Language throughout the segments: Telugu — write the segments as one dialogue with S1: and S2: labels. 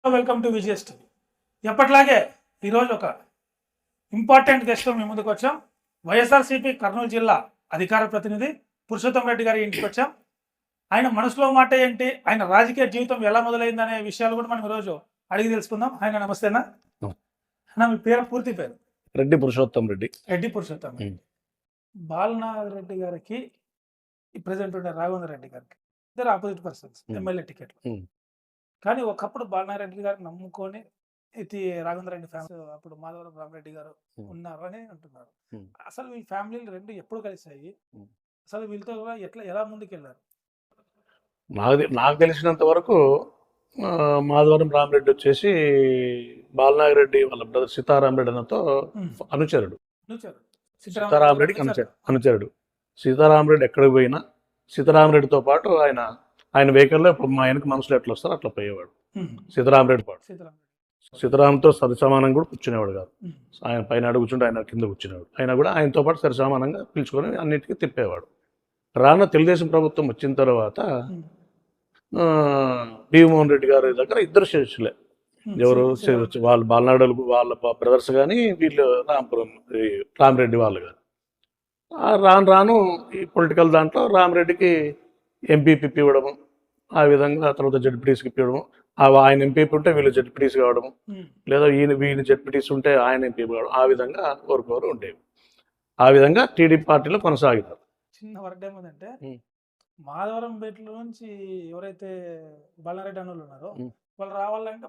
S1: Welcome to VGS TV. ఎప్పట్లాగే ఈరోజు ఒక ఇంపార్టెంట్ గెస్ట్ మీ ముందుకు వచ్చాం. వైఎస్ఆర్సీపీ కర్నూలు జిల్లా అధికార ప్రతినిధి పురుషోత్తం రెడ్డి గారి ఇంటికి వచ్చాం. ఆయన మనసులో మాట ఏంటి, ఆయన రాజకీయ జీవితం ఎలా మొదలైందనే విషయాలు కూడా మనం ఈరోజు అడిగి తెలుసుకుందాం. ఆయన నమస్తేనా అన్న, మీ పేరు పూర్తి పేరు?
S2: రెడ్డి పురుషోత్తం రెడ్డి.
S1: రెడ్డి పురుషోత్తం రెడ్డి. బాలనాగ రెడ్డి గారికి ప్రెసిడెంట్ ఉండే రాఘవేంద్ర రెడ్డి గారికి ఇద్దరు ఆపోజిట్ పర్సన్స్ ఎమ్మెల్యే టికెట్లు. కానీ ఒకప్పుడు బాలనారెడ్డి గారిని నమ్ముకొని ఇది రాఘవేంద్ర రెడ్డి ఫ్యామిలీ, అప్పుడు మాధవరం రామరెడ్డి గారు ఉన్నారు అని అంటున్నారు. అసలు వీళ్ళ ఫ్యామిలీలు రెండు ఎప్పుడు కలిసాయి? అసలు వీళ్ళతో ఎలా ముందుకెళ్ళారు?
S2: నాకు తెలిసినంత వరకు మాధవరం రామరెడ్డి వచ్చేసి బాలనాగిరెడ్డి వాళ్ళ బ్రదర్ సీతారామరెడ్డి అన్నతో అనుచరుడు. సీతారామరెడ్డికి అనుచరుడు. సీతారామరెడ్డి ఎక్కడికి పోయినా సీతారామరెడ్డితో పాటు ఆయన వెహికల్లో ఇప్పుడు మా ఆయనకు మనుషులు ఎట్లా వస్తారో అట్లా పోయేవాడు. సీతారామరెడ్డి పాటు సీతారాంతో సరిసమానం కూడా కూర్చునేవాడు కాదు. ఆయన పైన కూర్చుంటే ఆయన కింద కూర్చునేవాడు. ఆయన కూడా ఆయనతో పాటు సరిసమానంగా పిలుచుకొని అన్నిటికీ తిప్పేవాడు. రాన్న తెలుగుదేశం ప్రభుత్వం వచ్చిన తర్వాత భీమోహన్ రెడ్డి గారి దగ్గర ఇద్దరు శిష్యులే. ఎవరు వాళ్ళు బాలనాడులు వాళ్ళ బ్రదర్స్ కానీ వీళ్ళు రామరెడ్డి వాళ్ళు కానీ రాను ఈ పొలిటికల్ దాంట్లో రామరెడ్డికి ఎంపీపీ ఇవ్వడము, ఆ విధంగా తర్వాత జడ్పీటీసీకి ఇవ్వడము, ఆయన ఎంపీపీ ఉంటే వీళ్ళు జడ్పీటీసీ కావడము, లేదా వీళ్ళు జడ్పీటీసీ ఉంటే ఆయన ఎంపీ కావడం, ఆ విధంగా కోరుకోరు ఉండేవి. ఆ విధంగా టీడీపీ పార్టీలో కొనసాగుతారు.
S1: చిన్న వర్క్ ఏమంటే మాధవరం బేట్ల నుంచి ఎవరైతే బాలనారెడ్డి అన్నోళ్ళు ఉన్నారో వాళ్ళు రావాలంటే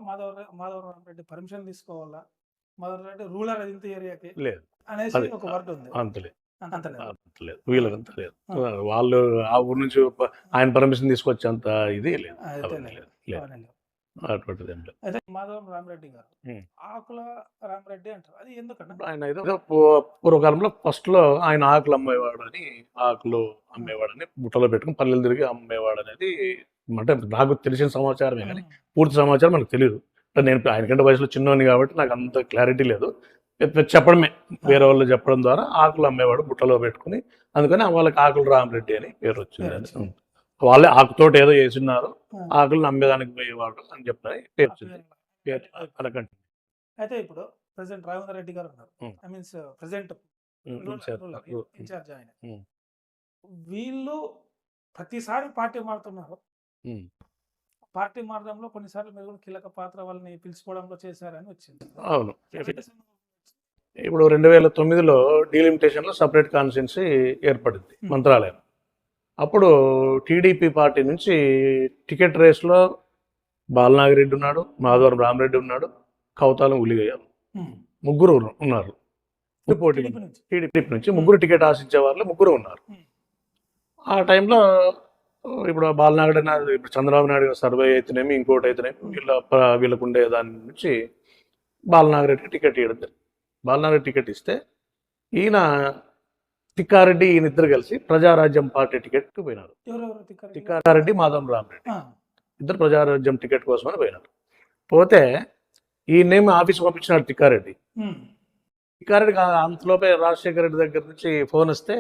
S1: మాధవరం రెడ్డి పర్మిషన్ తీసుకోవాలా, మాధవరం రెడ్డి రూలర్ ఇంత ఏరియాకి లేదు అనేసి ఒక వర్డ్ ఉంది.
S2: అంతలేదు వీళ్ళకంత లేదు. వాళ్ళు ఆ ఊరు నుంచి ఆయన పర్మిషన్ తీసుకొచ్చి అంత ఇది లేదు. అటువంటిది ఏం లేదు.
S1: అయితే మాధవరం రామరెడ్డి గారు ఆకుల రామరెడ్డి అంటారు, అది ఎందుకంటే
S2: ఆయన ఏదో పూర్వకాలంలో ఫస్ట్ లో ఆయన ఆకులు అమ్మేవాడని బుట్టలో పెట్టుకుని పల్లెలు తిరిగి అమ్మేవాడు అనేది అంటే నాకు తెలిసిన సమాచారమే, కానీ పూర్తి సమాచారం మనకు తెలియదు. నేను ఆయనకంటే వయసులో చిన్నోని కాబట్టి నాకు అంత క్లారిటీ లేదు. చెప్పడమే, వేరే వాళ్ళు చెప్పడం ద్వారా ఆకులు అమ్మేవాడు బుట్టలో పెట్టుకుని, అందుకని వాళ్ళకి ఆకులు రామరెడ్డి అని పేరు వచ్చింది. వాళ్ళే ఆకుతోటి ఏదో వేసినారు, ఆకులు అమ్మేదానికి పోయేవాడు అని చెప్పి పేరు వచ్చింది.
S1: అయితే ఇప్పుడు ప్రెసిడెంట్ రాఘవేంద్ర రెడ్డి గారు ఉన్నారు, ఐ మీన్స్ ప్రెసిడెంట్ ఇన్ఛార్జ్ ఆయన. వీళ్ళు ప్రతిసారి పార్టీ మారుతున్నారు. పార్టీ మారడంలో కొన్నిసార్లు మీరు కీలక పాత్ర వాళ్ళని పిలుచుకోవడంలో చేశారని వచ్చింది.
S2: అవును. ఇప్పుడు 2009లో డీలిమిటేషన్లో సపరేట్ కాన్స్టిట్యున్సీ ఏర్పడింది మంత్రాలయం. అప్పుడు టీడీపీ పార్టీ నుంచి టికెట్ రేస్లో బాలనాగిరెడ్డి ఉన్నాడు, మాధవరం రామరెడ్డి ఉన్నాడు, కౌతాలం ఉలిగయ్యారు, ముగ్గురు ఉన్నారు. పోటీ టీడీపీ నుంచి ముగ్గురు టికెట్ ఆశించే వాళ్ళు ముగ్గురు ఉన్నారు. ఆ టైంలో ఇప్పుడు బాలనాగిరెడ్డి ఇప్పుడు చంద్రబాబు నాయుడు సర్వే అయితేనేమి ఇంకోటి అయితేనేమి వీళ్ళకు ఉండే దాని నుంచి బాలనాగిరెడ్డికి టికెట్ ఇవ్వడం జరిగింది. బాలనాగిరెడ్డి టికెట్ ఇస్తే ఈయన తిక్కారెడ్డి ఈయన ఇద్దరు కలిసి ప్రజారాజ్యం పార్టీ టికెట్కి పోయినారు. తిక్కారెడ్డి మాధవరం రామరెడ్డి ఇద్దరు ప్రజారాజ్యం టికెట్ కోసమని పోయినారు. పోతే ఈయనేమి ఆఫీస్కి పంపించినాడు తిక్కారెడ్డి. అంతలోపే రాజశేఖర రెడ్డి దగ్గర నుంచి ఫోన్ వస్తే,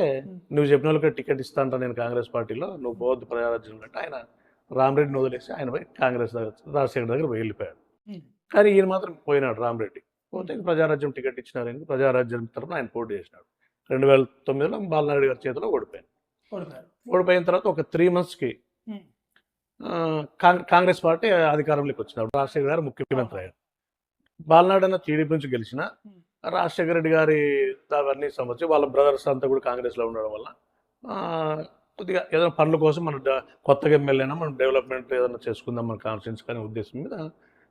S2: నువ్వు చెప్పిన వాళ్ళకి టికెట్ ఇస్తాంట నేను కాంగ్రెస్ పార్టీలో, నువ్వు పోవద్దు ప్రజారాజ్యం అంటే ఆయన రామరెడ్డిని వదిలేసి ఆయన పోయి కాంగ్రెస్ దగ్గర రాజశేఖర దగ్గర వెళ్ళిపోయాడు. కానీ ఈయన మాత్రం పోయినాడు రామరెడ్డి. పోతే ప్రజారాజ్యం టికెట్ ఇచ్చినారని ప్రజారాజ్యం తరఫున ఆయన పోటీ చేసినాడు. 2009లో బాలనారెడ్డి గారి చేతిలో ఓడిపోయిన తర్వాత ఒక 3 monthsకి కాంగ్రెస్ పార్టీ అధికారంలోకి వచ్చినాడు. రాజశేఖర గారు ముఖ్యమంత్రి అయ్యారు. బాలనారెడ్డి అన్న టీడీపీ నుంచి గెలిచిన రాజశేఖర రెడ్డి గారి అవన్నీ సంబంధించి వాళ్ళ బ్రదర్స్ అంతా కూడా కాంగ్రెస్లో ఉండడం వల్ల కొద్దిగా ఏదైనా పనుల కోసం మనం కొత్తగా ఎమ్మెల్యేనా మనం డెవలప్మెంట్ ఏదైనా చేసుకుందాం మన కాన్స్టిట్యూన్సీ అనే ఉద్దేశం మీద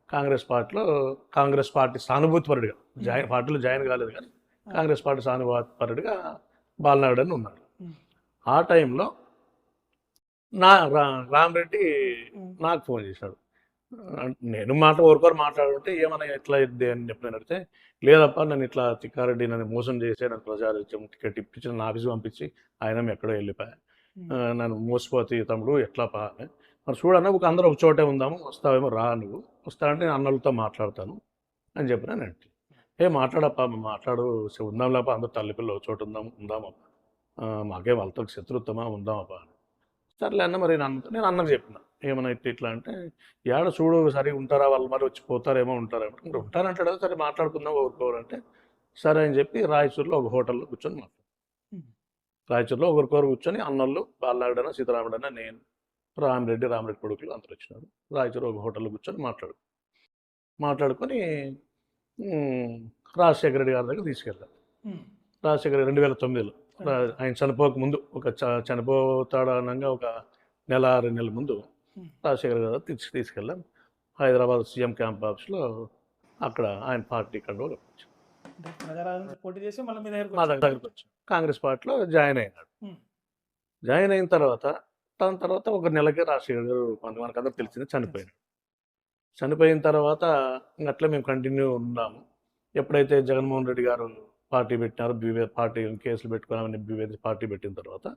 S2: కాంగ్రెస్ పార్టీ సానుభూతిపరుడిగా పార్టీలో జాయిన్ కాలేదు, కానీ కాంగ్రెస్ పార్టీ సానుభూతిపరుడిగా బాలనాయుడు ఉన్నాడు. ఆ టైంలో రామరెడ్డి నాకు ఫోన్ చేశాడు. నేను ఒకరు మాట్లాడుతుంటే ఏమన్నా ఎట్లా ఇద్ది అని చెప్పిన అడిగితే, లేదప్ప నేను ఇట్లా తిక్కారెడ్డి నన్ను మోసం చేసే నన్ను ప్రజారాజ్యం టికెట్ ఇప్పించి నన్ను ఆఫీస్ పంపించి ఆయన ఎక్కడో వెళ్ళిపోయా, నన్ను మోసపోతే తమ్ముడు ఎట్లా పా అని. మరి చూడన్నా అందరూ ఒక చోటే ఉందాము, వస్తావేమో రా, నువ్వు వస్తానంటే నేను అన్నలతో మాట్లాడతాను అని చెప్పినానంటే, మాట్లాడప్ప మాట్లాడు, ఉందాం లేప అందరూ తల్లిపిల్ల ఒక చోటు ఉందామప్ప, మాకేం వాళ్ళతో శత్రుత్వమా ఉందామప్ప. సర్లే అన్న మరి నేను అన్నకు చెప్పిన, ఏమన్నా ఇట్లా అంటే ఏడ చూడు సరిగా ఉంటారా వాళ్ళు మరి వచ్చి పోతారేమో ఉంటారేమో ఇంకా ఉంటారంటాడు కదా, సరే మాట్లాడుకుందాం ఒకరికొకరంటే సరే అని చెప్పి రాయచూరులో ఒక హోటల్లో కూర్చొని రాయచూరులో ఒకరికొకరు కూర్చొని అన్నోళ్ళు బాలనాయుడన సీతారాముడన నేను రామిరెడ్డి కొడుకులు అందరూ వచ్చినారు. రాయచూరు ఒక హోటల్లో కూర్చొని మాట్లాడుకొని రాజశేఖర రెడ్డి గారి దగ్గర తీసుకెళ్ళారు. రాజశేఖర 2009లో ఆయన చనిపోక ముందు చనిపోతాడనంగా ఒక నెల 2 నెలల ముందు రాజశేఖర గారు తీసుకెళ్ళాం హైదరాబాద్ సీఎం క్యాంప్ ఆఫీస్లో. అక్కడ ఆయన పార్టీ కంట్రోల్
S1: పోటీ చేసి మళ్ళీ మీ
S2: మా దగ్గరకు వచ్చాం. కాంగ్రెస్ పార్టీలో జాయిన్ అయినాడు. జాయిన్ అయిన తర్వాత దాని తర్వాత ఒక నెలకి రాజశేఖర్ గారు మనకందరూ తెలిసింది చనిపోయిన తర్వాత అట్లా మేము కంటిన్యూ ఉన్నాము. ఎప్పుడైతే జగన్మోహన్ రెడ్డి గారు పార్టీ పెట్టినారో పార్టీ కేసులు పెట్టుకున్నామని పార్టీ పెట్టిన తర్వాత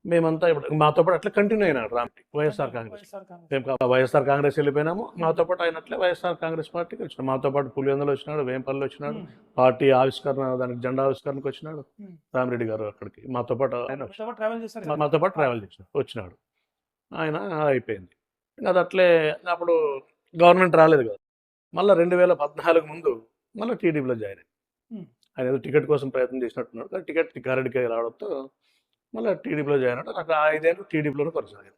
S2: మేమంతా ఇప్పుడు మాతో పాటు అట్లా కంటిన్యూ అయినాడు రామ్కి వైఎస్ఆర్ కాంగ్రెస్. మేము వైఎస్ఆర్ కాంగ్రెస్ వెళ్ళిపోయినాము, మాతో పాటు అయినట్లే వైఎస్ఆర్ కాంగ్రెస్ పార్టీకి వచ్చినాడు. మాతో పాటు పులివెందులో వచ్చినాడు, వేంపల్లిలో వచ్చినాడు, పార్టీ ఆవిష్కరణ దానికి జెండా ఆవిష్కరణకు వచ్చినాడు రామిరెడ్డి గారు. అక్కడికి మాతో పాటు ఆయన మాతో పాటు ట్రావెల్ వచ్చినాడు ఆయన. అయిపోయింది అది అట్లే. అప్పుడు గవర్నమెంట్ రాలేదు కదా, మళ్ళీ 2014 ముందు మళ్ళీ టీడీపీలో జాయిన్ అయ్యి ఆయన ఏదో టికెట్ కోసం ప్రయత్నం చేసినట్టున్నాడు కానీ టికెట్ తిక్కారెడ్డికి రావడంతో మళ్ళీ టీడీపీలో జాయిన్ అయ్యాడు. అక్కడ 5 ఏళ్ళు టీడీపీలోనే కొనసాగారు.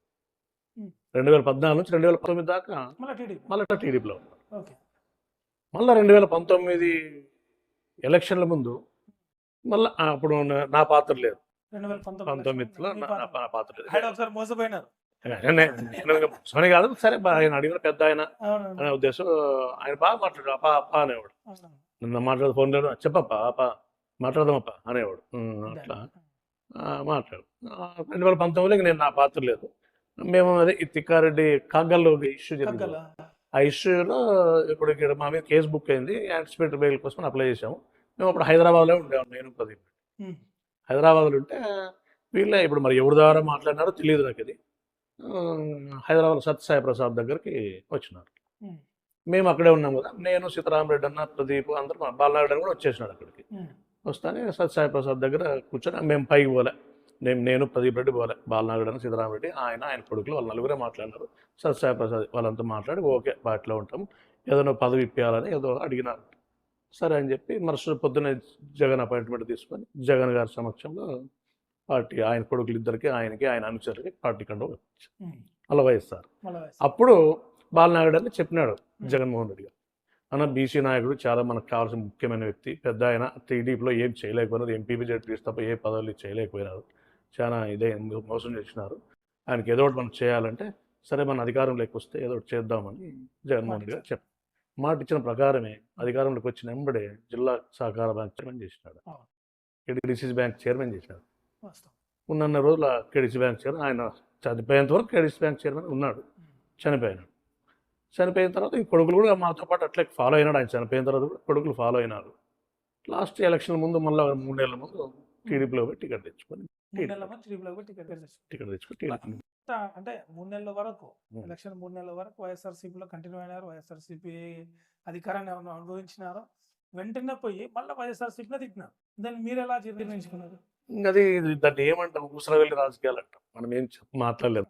S2: 2014 నుంచి 2019 దాకా మళ్ళీ టీడీపీలో ఉన్నారు. మళ్ళీ 2019 ఎలక్షన్ల ముందు మళ్ళీ అప్పుడు నా పాత్ర లేదు. 2019లో నా పాత్ర లేదు. నేను కాదు, సరే ఆయన అడిగిన పెద్ద ఆయన అనే ఉద్దేశం. ఆయన బాగా మాట్లాడు అప్ప అనేవాడు. నిన్న మాట్లాడు ఫోన్లో చెప్పప్ప మాట్లాడదామప్ప అనేవాడు. అట్లా మాట్లాడు. 2019లో నేను నా పాత్ర లేదు. మేము అదే ఈ తిక్కారెడ్డి కాగల్లో ఇష్యూ జరిగింది. ఆ ఇష్యూలో ఇప్పుడు ఇక్కడ మా మీద కేసు బుక్ అయింది. యాంటిసిపేటరీ బెయిల్ కోసం అప్లై చేసాము. మేము అప్పుడు హైదరాబాద్లో ఉండేవాళ్ళం. నేను ప్రదీప్ హైదరాబాద్లో ఉంటే వీళ్ళే ఇప్పుడు మరి ఎవరి ద్వారా మాట్లాడినారో తెలియదు నాకు. ఇది హైదరాబాద్ సత్యసాయి ప్రసాద్ దగ్గరికి వచ్చినారు. మేము అక్కడే ఉన్నాం కదా, నేను సీతారామరెడ్డి అన్న ప్రదీప్ అందరూ బాలనాయుడు అని కూడా వచ్చేసినాడు అక్కడికి. వస్తానే సత్యసాయి ప్రసాద్ దగ్గర కూర్చొని మేము పైకి పోలే, నేను ప్రదీప్ రెడ్డి పోలే, బాలనాయుడు అని సీతారామరెడ్డి ఆయన కొడుకులు వాళ్ళు నలుగురే మాట్లాడినారు. సత్యసాయి ప్రసాద్ వాళ్ళంతా మాట్లాడి ఓకే పార్టీలో ఉంటాము, ఏదైనా పదవి ఇప్పించాలని ఏదో అడిగినారు. సరే అని చెప్పి మరుసటి పొద్దున్నే జగన్ అపాయింట్మెంట్ తీసుకొని జగన్ గారి సమక్షంలో పార్టీ ఆయన కొడుకులు ఇద్దరికి ఆయన అనుచరులకి పార్టీ కంట్రోల్ అలా వైఎస్ఆర్. అప్పుడు బాలనాయుడు అని చెప్పినాడు జగన్మోహన్ రెడ్డి గారు, అన్న బీసీ నాయకుడు చాలా మనకు కావాల్సిన ముఖ్యమైన వ్యక్తి, పెద్ద ఆయన టీడీపీలో ఏం చేయలేకపోయినారు, ఎంపీపీ జడ్పీస్ తప్ప ఏ పదవులు చేయలేకపోయినారు, చాలా ఇదే మోసం చేసినారు, ఆయనకి ఏదో ఒకటి మనం చేయాలంటే సరే మన అధికారంలోకి వస్తే ఏదో ఒకటి చేద్దామని జగన్మోహన్ రెడ్డి గారు చెప్పారు. మాట ఇచ్చిన ప్రకారమే అధికారంలోకి వచ్చిన వెంబడే జిల్లా సహకార బ్యాంక్ చైర్మన్ చేసినాడు, కేడీసీ బ్యాంక్ చైర్మన్ చేసినాడు. ఉన్న రోజుల కేడీసీ బ్యాంక్ చైర్మన్ ఆయన చనిపోయేంత వరకు కేడీసీ బ్యాంక్ చైర్మన్ ఉన్నాడు. చనిపోయిన తర్వాత ఈ కొడుకులు కూడా మాతో పాటు అట్లే ఫాలో అయినాడు. ఆయన చనిపోయిన తర్వాత కూడా కొడుకులు ఫాలో అయినారు. లాస్ట్ ఎలక్షన్ ముందు మళ్ళీ 3 నెలల ముందు టీడీపీలో టికెట్ తెచ్చుకొని
S1: అంటే 3 నెలల వరకు ఎలక్షన్ 3 నెలల వరకు వైఎస్ఆర్సీపీలో కంటిన్యూ అయినారు. వైఎస్ఆర్సీపీ అధికారాన్ని అనుభవించినారు. వెంటనే పోయి మళ్ళీ వైఎస్ఆర్సీపీలో తిట్టినారు. దాన్ని మీరు ఎలా జీర్ణించుకున్నారు?
S2: అది దాన్ని ఏమంటాం, ఊసరవెల్లి రాజకీయాలు అంటాం. మనం ఏం మాట్లాడలేదు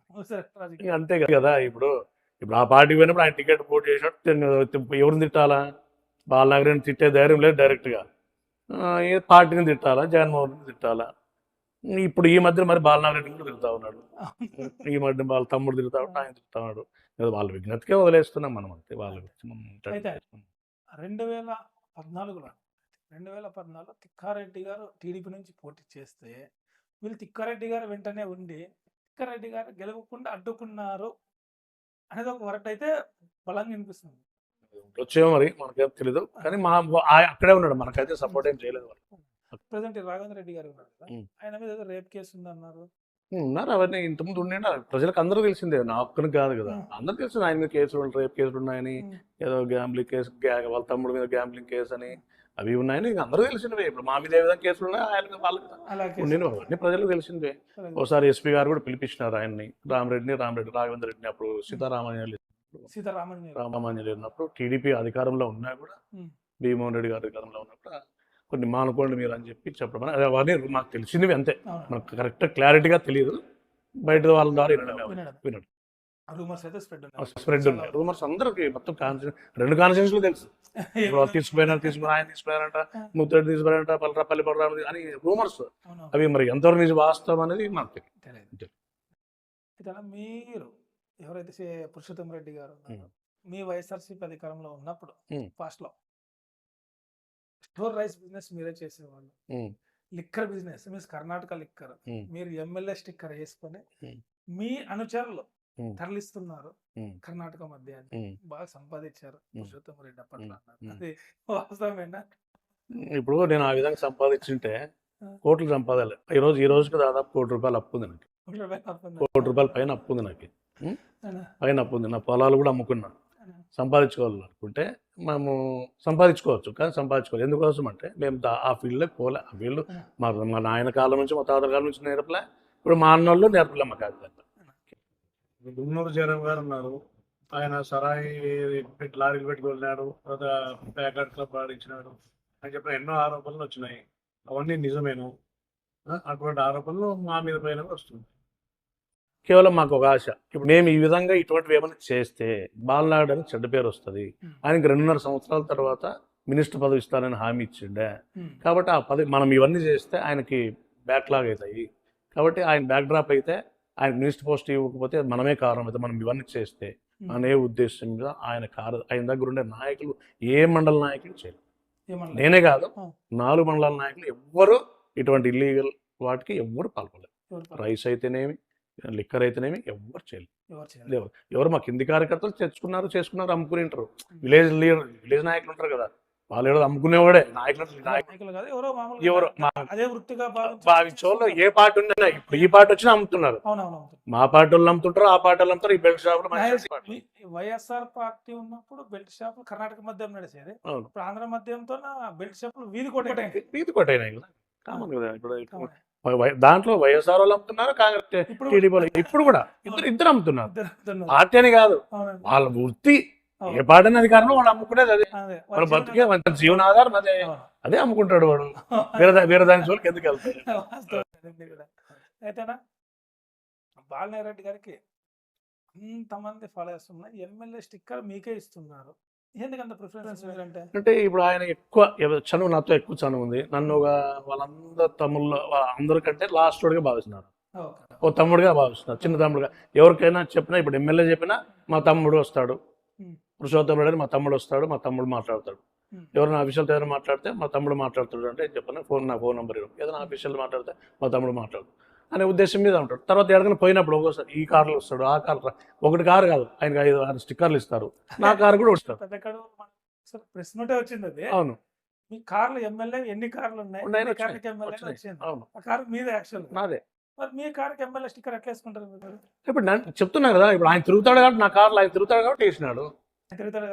S2: అంతే కదా. ఇప్పుడు ఆ పార్టీ పోయినప్పుడు ఆయన టికెట్ పోటీ చేసినట్టు ఎవరిని తిట్టాలా? బాలనగరిని తిట్టే ధైర్యం లేదు డైరెక్ట్గా. ఏ పార్టీని తిట్టాలా? జగన్మోహన్ రెడ్డిని తిట్టాలా? ఇప్పుడు ఈ మధ్య మరి బాలనారెడ్డి కూడా తిరుగుతా ఉన్నాడు. ఈ మధ్య వాళ్ళ తమ్ముడు తిరుగుతా ఉన్నాడు, ఆయన తిరుగుతా ఉన్నాడు. వాళ్ళ విజ్ఞతకే వదిలేస్తున్నాం మనం అంతే. వాళ్ళ
S1: 2014లో తిక్కారెడ్డి గారు టీడీపీ నుంచి పోటీ చేస్తే వీళ్ళు తిక్కారెడ్డి గారు వెంటనే ఉండి తిక్కారెడ్డి గారు గెలవకుండా అడ్డుకున్నారు అనేది ఒక వరట అయితే బలంగా వినిపిస్తుంది.
S2: వచ్చేమో మరి మనకేం తెలీదు, కానీ అక్కడే ఉన్నాడు, మనకైతే సపోర్ట్ ఏం చేయలేదు.
S1: ప్రెసెంట్ రాఘవేంద్ర రెడ్డి గారు ఉన్నారు కదా, ఆయన మీద ఏదో రేప్ కేసు ఉందన్నారు.
S2: ఉన్నారు, అవన్నీ ఇంతకుముందు ఉండే ప్రజలకు అందరూ తెలిసిందే, నా ఒక్కరికి కాదు కదా, అందరూ తెలిసింది. ఆయన మీద కేసులు, రేప్ కేసులు ఉన్నాయని, ఏదో గ్యాంబ్లింగ్ కేసు, వాళ్ళ తమ్ముడు మీద గ్యాంబ్లింగ్ కేసు అని అవి ఉన్నాయని అందరూ తెలిసినవే. ఇప్పుడు మా మీద ఏ విధంగా కేసులు ఉన్నాయి, ఆయన వాళ్ళకి అన్ని ప్రజలకు తెలిసిందే. ఒకసారి ఎస్పీ గారు కూడా పిలిపించినారు ఆయన్ని, రాఘవేంద్ర రెడ్డిని. అప్పుడు సీతారామాంజలి ఉన్నప్పుడు టీడీపీ అధికారంలో ఉన్నా కూడా, భీమోహన్ రెడ్డి గారి అధికారంలో ఉన్నప్పుడు కొన్ని మానుకోండి మీరు అని చెప్పి చెప్పడం అవన్నీ మాకు తెలిసినవి అంతే. మనకు కరెక్ట్ క్లారిటీగా తెలియదు, బయట వాళ్ళ ద్వారా వినడం.
S1: రూమర్స్ అయితే స్ప్రెడ్
S2: స్ప్రెడ్ ఉన్నాయి రూమర్స్ అందరికి మొత్తం రెండు కాన్స్టిట్యూన్సీలు తెలుసు ఇప్పుడు తీసుకుపోయినారు ఆయన తీసుకుపోయారంట ముత్తడి తీసుకుపోయారంట పల్లి పడరా అని రూమర్స్ అవి మరి ఎంతవరకు నిజం వాస్తవం అనేది నాకు తెలియదు.
S1: మీరు ఎవరైతే పురుషోత్తం రెడ్డి గారు మీ వైఎస్ఆర్సీపీ అధికారంలో ఉన్నప్పుడు ఫాస్ట్ లో స్టోర్ రైస్ బిజినెస్ మీరే చేసేవాళ్ళు, liquor business means Karnataka liquor మీరు ఎమ్మెల్యే స్టిక్కర్ వేసుకొని మీ అనుచరులు తరలిస్తున్నారు కర్ణాటక మధ్య బాగా సంపాదించారు పురుషోత్తం రెడ్డి అప్పట్లో అన్నారు, అది వాస్తవమేనా?
S2: ఇప్పుడు నేను ఆ విధంగా సంపాదించుంటే కోట్లు సంపాదాలి. ఈ రోజుకి దాదాపు ₹1 కోటి అప్పు ఉంది నాకు, ₹1 కోటి పైన అప్పు ఉంది నాకు, పైన అప్పు ఉంది. నా పొలాలు కూడా అమ్ముకున్నా. సంపాదించుకోవాలనుకుంటే మేము సంపాదించుకోవచ్చు, కానీ సంపాదించుకోవాలి. ఎందుకోసం అంటే మేము ఆ ఫీల్డ్లోకి పోలే. ఆ ఫీల్డ్ మా నాయన కాలం నుంచి మా తాత కాలం నుంచి నేర్పలే, ఇప్పుడు మా అన్నోళ్ళు నేర్పలే మాకు. అది
S3: గున్నూరు జయరాం గారు ఉన్నారు, ఆయన సరాయి లారీలు పెట్టుకెళ్ళినాడు, తర్వాత ప్యాకెట్ క్లబ్ ఆడించినాడు అని చెప్పిన ఎన్నో ఆరోపణలు వచ్చినాయి. అవన్నీ నిజమేను. అటువంటి ఆరోపణలు మా మీద పైన వస్తుంది.
S2: కేవలం మాకు ఒక ఆశ, ఇప్పుడు మేము ఈ విధంగా ఇటువంటివి ఏమైనా చేస్తే బాలనాయుడు అని చెడ్డ పేరు వస్తుంది. ఆయనకి 2.5 సంవత్సరాల తర్వాత మినిస్టర్ పదవి ఇస్తానని హామీ ఇచ్చిండే, కాబట్టి ఆ పదవి మనం ఇవన్నీ చేస్తే ఆయనకి బ్యాక్లాగ్ అవుతాయి. కాబట్టి ఆయన బ్యాక్ డ్రాప్ అయితే ఆయన మినిస్టర్ పోస్ట్ ఇవ్వకపోతే మనమే కారణం అవుతాం, మనం ఇవన్నీ చేస్తే అనే ఉద్దేశం మీద ఆయన దగ్గర ఉండే నాయకులు ఏ మండల నాయకులు చేయరు. నేనే కాదు, 4 మండలాల నాయకులు ఎవ్వరు ఇటువంటి ఇల్లీగల్ వాటికి ఎవ్వరు పాల్గొలేదు. రైస్ అయితేనేమి లిక్కర్ అయితేనేమి ఎవ్వరు చేయలేదు. ఎవరు మా కింది కార్యకర్తలు చేసుకున్నారు అమ్ముకుని ఉంటారు. విలేజ్ నాయకులు ఉంటారు కదా, వాళ్ళు ఎవరో అమ్ముకునేవాడే నాయకులు ఎవరు భావించోళ్ళు ఏ పార్టీ ఉన్నా. ఇప్పుడు ఈ పార్టీ వచ్చినా అమ్ముతున్నారు, మా పార్టీ వాళ్ళు అమ్ముతుంటారు, ఆ పార్టీ వాళ్ళు అమ్ముతారు. ఈ బెల్ట్ షాపులు
S1: వైఎస్ఆర్ పార్టీ ఉన్నప్పుడు బెల్ట్ షాపులు కర్ణాటక మద్యం నడిచేది, ఇప్పుడు ఆంధ్ర మద్యంతో బెల్ట్ షాపులు వీధి
S2: కొట్టైనాయి కదా, కామన్ కదా. ఇప్పుడు దాంట్లో వైఎస్ఆర్ వాళ్ళు అమ్ముతున్నారు, కాంగ్రెస్ టీడీపీ ఇప్పుడు కూడా ఇద్దరు అమ్ముతున్నారు. పార్టీ అని కాదు, వాళ్ళ వృత్తి ఏ పార్టీ అధికారంలో వాడు అమ్ముకునేది అదే. వాళ్ళ బతుకే జీవనాధారం అదే అమ్ముకుంటాడు వాడు. వేరే దాని జోలికి ఎందుకు వెళ్తాడు?
S1: అయితేనా బాలనాయుడు రెడ్డి గారికి అంతమంది ఫాలోవర్స్ ఉన్నాయి, ఎమ్మెల్యే స్టిక్కర్ మీకే ఇస్తున్నారు, ఎందుకంత ప్రిఫరెన్స్
S2: అంటే ఇప్పుడు ఆయన ఎక్కువ చనువు, నాతో ఎక్కువ చనువు ఉంది. నన్ను వాళ్ళందరూ తమ్ముళ్ళు అందరికంటే లాస్ట్ వాడిగా భావిస్తున్నారు, ఓ తమ్ముడుగా భావిస్తున్నారు, చిన్న తమ్ముడుగా. ఎవరికైనా చెప్పినా, ఇప్పుడు ఎమ్మెల్యే చెప్పినా మా తమ్ముడు వస్తాడు, పురుషోత్తం రెడ్డి మా తమ్ముడు వస్తాడు, మా తమ్ముడు మాట్లాడతాడు. ఎవరైనా అఫీషియల్ ఏదైనా మాట్లాడితే మా తమ్ముడు మాట్లాడుతాడు అంటే చెప్పిన నా ఫోన్ నెంబర్ ఏదైనా అఫీషియల్ మాట్లాడితే మా తమ్ముడు మాట్లాడు అనే ఉద్దేశం మీద ఉంటాడు. తర్వాత ఎక్కడికైనా పోయినప్పుడు ఒక్కోసారి ఈ కార్లు వస్తాడు, ఆ కార్లు, ఒకటి కారు కాదు ఆయనకి 5-6 స్టిక్కర్లు ఇస్తారు, నా కారు కూడా వస్తారు.
S1: ప్రశ్న వచ్చింది అది.
S2: అవును,
S1: మీ కార్లు ఎమ్మెల్యే ఎన్ని కార్లు ఉన్నాయి? మీదే యాక్చువల్
S2: నాదే.
S1: మరి మీ కార్కి ఎమ్మెల్యే స్టిక్కర్ ఎట్లా వేసుకుంటారు?
S2: ఇప్పుడు నేను చెప్తున్నా కదా, ఇప్పుడు ఆయన తిరుగుతాడు కాబట్టి నా కార్లో ఆయన తిరుగుతాడు కాబట్టి వేసినాడు.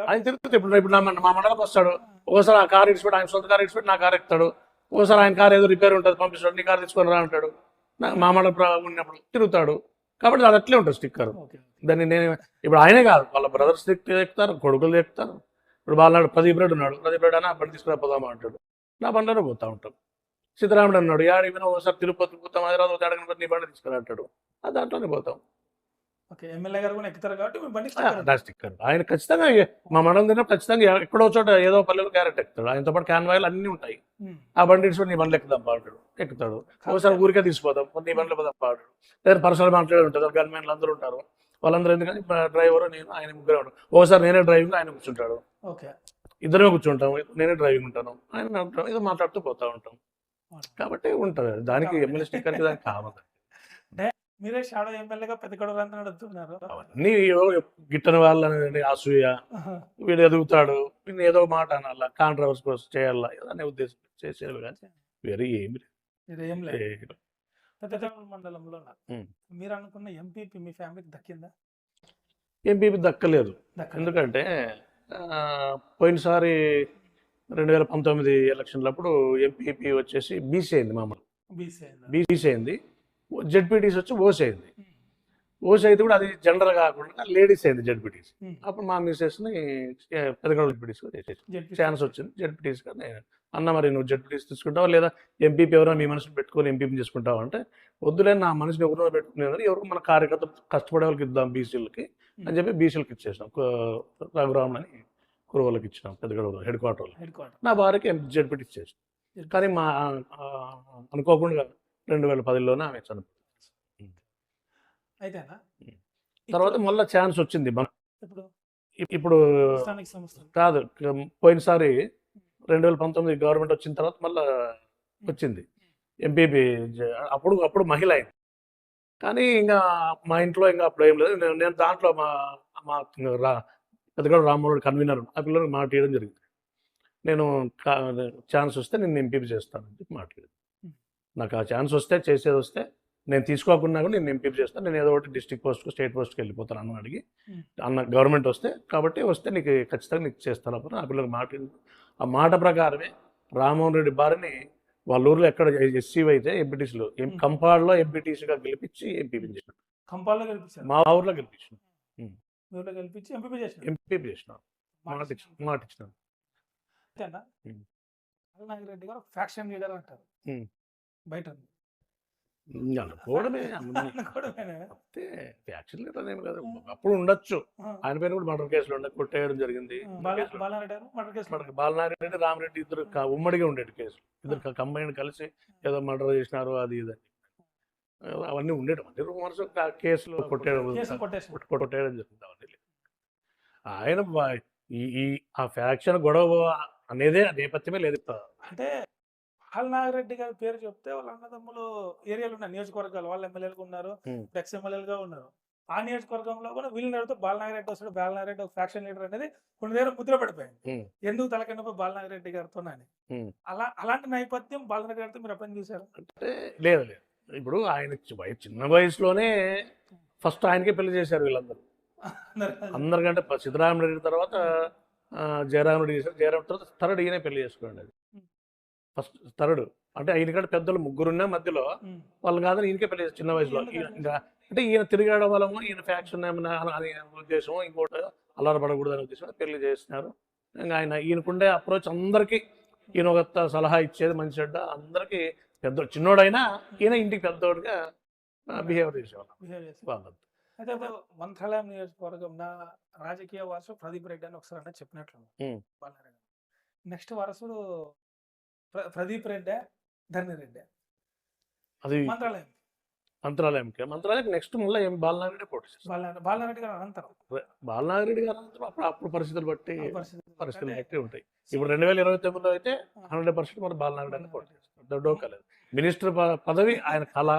S2: ఆయన తిరుగుతుంది. ఇప్పుడు మా మండలకు వస్తాడు, ఒకసారి ఆ కారు ఇడిచిపెట్టి ఆయన సొంత కారు ఇడిచిపెట్టి నా కారు ఎక్కుతాడు. ఒకసారి ఆయన కారు ఏదో రిపేర్ ఉంటుంది పంపిస్తాడు, నీ కారు తీసుకొని రా అంటాడు. మా మండలం ఉన్నప్పుడు తిరుగుతాడు కాబట్టి అది అట్లే ఉంటుంది స్టిక్కర్. దాన్ని నేను ఇప్పుడు ఆయనే కాదు, వాళ్ళ బ్రదర్స్ ఎక్కుతారు, కొడుకులు ఎక్కుతారు. ఇప్పుడు వాళ్ళ ప్రదీప్ రెడ్డి ఉన్నాడు, ప్రదీప్ రెడ్డి అని ఆ బండి తీసుకురా పోదామా అంటాడు, నా బండిలోనే పోతా ఉంటాం. సీతారాముడు అన్నాడు, ఏమైనా ఒకసారి తిరుపతి పోతాం, హైదరాబాద్ అడగని నీ బండి తీసుకురా అంటాడు, అది దాంట్లోనే పోతాం.
S1: ఎమ్మెల్యే గారు కూడా ఎక్కుతారు కాబట్టి
S2: స్టిక్కర్ ఆయన ఖచ్చితంగా మా మండలం తిన్న ఖచ్చితంగా ఎక్కడో చోట ఏదో పల్లెలు క్యారెట్ ఎక్కుతాడు. ఆయనతో పాటు క్యాన్వాయిలు అన్నీ ఉంటాయి. ఆ బండి ఇచ్చి నీ బండ్లు ఎక్కుదాం పాడాడు, ఎక్కుతాడు. ఒకసారి ఊరికే తీసిపోతాం, నీ బండ్లు పోదాం పాడాడు. లేదా పర్సనల్ మాట్లాడి ఉంటుంది, గన్మెన్లు అందరూ ఉంటారు, వాళ్ళందరూ ఎందుకని డ్రైవర్ నేను ఆయన ముగ్గురే ఉంటాడు. ఒకసారి నేనే డ్రైవింగ్ ఆయన కూర్చుంటాడు, ఇద్దరే కూర్చుంటాం, నేనే డ్రైవింగ్ ఉంటాను, ఆయన ఏదో మాట్లాడుతూ పోతా ఉంటాం. కాబట్టి ఉంటుంది దానికి ఎమ్మెల్యే స్టిక్కర్కి దానికి కావాలి.
S1: మీరే షాడో ఎమ్మెల్యేగా పెద్దగడవలు అంతా నడుపుతున్నారు.
S2: అవన్నీ గిట్టని వాళ్ళని అసూయ, వీడు ఎదుగుతాడు, వీళ్ళు ఏదో మాట అనాలా, కాంట్రవర్సీ కోసం చేయాలా అనే ఉద్దేశం చేసేది, కానీ వేరే ఏమి లేదు.
S1: పెద్దగడవల మండలంలో మీరు అనుకున్న ఎంపీపీ మీ ఫ్యామిలీకి దక్కిందా?
S2: ఎంపీపీ దక్కలేదు. ఎందుకంటే పోయినసారి 2019 ఎలక్షన్లప్పుడు ఎంపీపీ వచ్చేసి బీసీ అయింది, మామూలు బీసీ అయింది. జెడ్పీటీసీ వచ్చి ఓసీ అయింది. ఓసీ అయితే కూడా అది జనరల్ కాకుండా లేడీస్ అయింది జడ్పీటీసీ.
S1: ఉమ్.
S2: అప్పుడు మా మిస్సెస్ని పెద్దగడ జడ్పీటీస్గా చేసేసి
S1: జడ్పీ
S2: ఛాన్స్ వచ్చింది జడ్పీటీస్గా. నేను అన్న మరి నువ్వు జడ్పీటీస్ తీసుకుంటావా లేదా ఎంపీపీ ఎవరో మీ మనసుని పెట్టుకొని ఎంపీపీ చేసుకుంటావా అంటే వద్దులే నా మనసుని ఎవరినో పెట్టుకునేది ఎవరికి మన కార్యకర్త కష్టపడే వాళ్ళకి ఇద్దాం బీసీలకి అని చెప్పి బీసీలకు ఇచ్చేసినాం. రఘురామన్ అని కురువలకు ఇచ్చినాం పెద్దగడ హెడ్ క్వార్టర్లో.
S1: హెడ్ క్వార్టర్
S2: నా భార్యకి జడ్పీటీ ఇచ్చేసాం. కానీ మా అనుకోకుండా 2010లోనే ఆమె చనిపోయింది.
S1: అయితేనా
S2: తర్వాత మళ్ళీ ఛాన్స్ వచ్చింది
S1: ఇప్పుడు
S2: ఇప్పుడు
S1: స్థానిక సంస్థలు
S2: కాదు పోయినసారి 2019 గవర్నమెంట్ వచ్చిన తర్వాత మళ్ళీ వచ్చింది ఎంపీపీ. అప్పుడు మహిళ అయింది. కానీ ఇంకా మా ఇంట్లో ఇంకా అప్పుడు ఏం లేదు. నేను దాంట్లో మా పెద్దగడ రామ్మోహన్ కన్వీనర్ ఆ పిల్లలకు మాట ఇవ్వడం జరిగింది. నేను ఛాన్స్ వస్తే నేను ఎంపీపీ చేస్తానని చెప్పి మాట్లాడాను. నాకు ఆ ఛాన్స్ వస్తే చేసేది వస్తే నేను తీసుకోకుండా కూడా నేను ఎంపీపీ చేస్తాను. నేను ఏదో ఒకటి డిస్ట్రిక్ట్ పోస్ట్కి స్టేట్ పోస్ట్కి వెళ్ళిపోతాను అన్న అడిగి అన్న గవర్నమెంట్ వస్తే కాబట్టి వస్తే నీకు ఖచ్చితంగా నీకు చేస్తాను అప్పుడు ఆ పిల్లలకు మాట. ఆ మాట ప్రకారమే రామ్మోహన్ రెడ్డి భార్యని వాళ్ళ ఊర్లో ఎక్కడ ఎస్సీ అయితే ఎంపీటీసీలో కంపాడ్లో ఎంపీటీసీగా గెలిపించి ఎంపీపీ చేసినాడు.
S1: కంపాల్లో గెలిపించారు.
S2: మా ఊర్లో గెలిపించిన
S1: ఊర్లో గెలిపించి ఎంపీపీ చేశారు.
S2: ఎంపీపీ చేసిన మాట ఇచ్చినాను.
S1: అంతేనా నాగిరెడ్డి గారు ఫ్యాక్షన్ లీడర్ అంటారు బయట
S2: అనుకోవడమే
S1: అనుకోవడమేనా?
S2: ఫ్యాక్షన్ లీడర్ ఏమి కాదు. అప్పుడు ఉండొచ్చు. ఆయన పేరు కూడా మర్డర్ కేసులో ఉండే కొట్టేయడం జరిగింది.
S1: బాలారెడ్డి గారు మర్డర్ కేసు
S2: బాలనారెడ్డి రామరెడ్డి ఇద్దరు ఉమ్మడిగా ఉండేది కేసు. ఇద్దరు కంబైన్ కలిసి ఏదో మర్డర్ చేసినారు అది ఇది అవన్నీ ఉండేవి. అన్ని రూమర్స్ కేసులో కొట్టేయడం జరుగుతుంది. అవన్నీ ఆయన ఈ ఆ ఫ్యాక్షన్ గొడవ అనేదే నేపథ్యమే లేదు.
S1: అంటే నాగిరెడ్డి గారి పేరు చెప్తే వాళ్ళ అన్నదమ్ములు ఏరియాలు ఉన్నాయి, నియోజకవర్గాలు వాళ్ళ ఎమ్మెల్యేలుగా ఉన్నారు, ఎక్స్ ఎమ్మెల్యేలుగా ఉన్నారు. ఆ నియోజకవర్గంలో కూడా వీళ్ళని అడిగితే బాలనాగిరెడ్డి వస్తాడు, బాలనాగిరెడ్డి ఒక ఫ్యాక్షన్ లీడర్ అనేది కొన్ని దగ్గర ముద్ర పడిపోయింది. ఎందుకు తలకెండపై బాలనాగిరెడ్డి గారితో అని అలాంటి నేపథ్యం బాలనాగిరెడ్డి గారితో మీరు ఎప్పుడైనా చూసారు?
S2: అంటే లేదు. ఇప్పుడు ఆయన చిన్న వయసులోనే ఫస్ట్ ఆయనకే పెళ్లి చేశారు వీళ్ళందరూ. అందరికంటే సిద్ధరామరెడ్డి తర్వాత జయరామరెడ్డి చేశారు. జయరామ తర్వాత థర్డ్ ఈయనే పెళ్లి చేసుకోండి. అది ఫస్ట్ థర్డ్ అంటే ఈయనకంటే పెద్దలు ముగ్గురున్న మధ్యలో వాళ్ళు కాదని ఈయనకే పెళ్లి చేశారు చిన్న వయసులో. ఇంకా అంటే ఈయన తిరిగాడడం వలన ఈయన ఫ్యాక్షన్ ఏమన్నా అనే ఉద్దేశం ఇంకోటి అల్లరపడకూడదు అనే ఉద్దేశం పెళ్లి చేస్తున్నారు. ఇంకా ఈయనకుండే అప్రోచ్ అందరికీ ఈయన ఒక సలహా ఇచ్చేది మంచి చెడ్డ అందరికీ పెద్ద చిన్నోడైనా ఈయన ఇంటికి పెద్దోడిగా బిహేవ్ చేసేవాళ్ళు.
S1: అయితే మంత్రాలయం నియోజకవర్గం నా రాజకీయ వారసుడు ప్రదీప్ రెడ్డి అని ఒకసారి అంటే చెప్పినట్లు బాలనారెడ్డి. నెక్స్ట్ వారసుడు ప్రదీప్ రెడ్డి ధర్నిరెడ్డి
S2: అది మంత్రాలయం నెక్స్ట్ మళ్ళీ ఏం బాలనారెడ్డి పోటీ
S1: బాలనారెడ్డి గారు అనంతరం
S2: బాలనారెడ్డి గారు అప్పుడు పరిస్థితులు బట్టి పరిస్థితులు ఉంటాయి. ఇప్పుడు 2029లో అయితే 100% మన బాలనారెడ్డి అని పోటీ చేస్తారు. డోకలేదు మినిస్టర్ పదవి ఆయన కళ.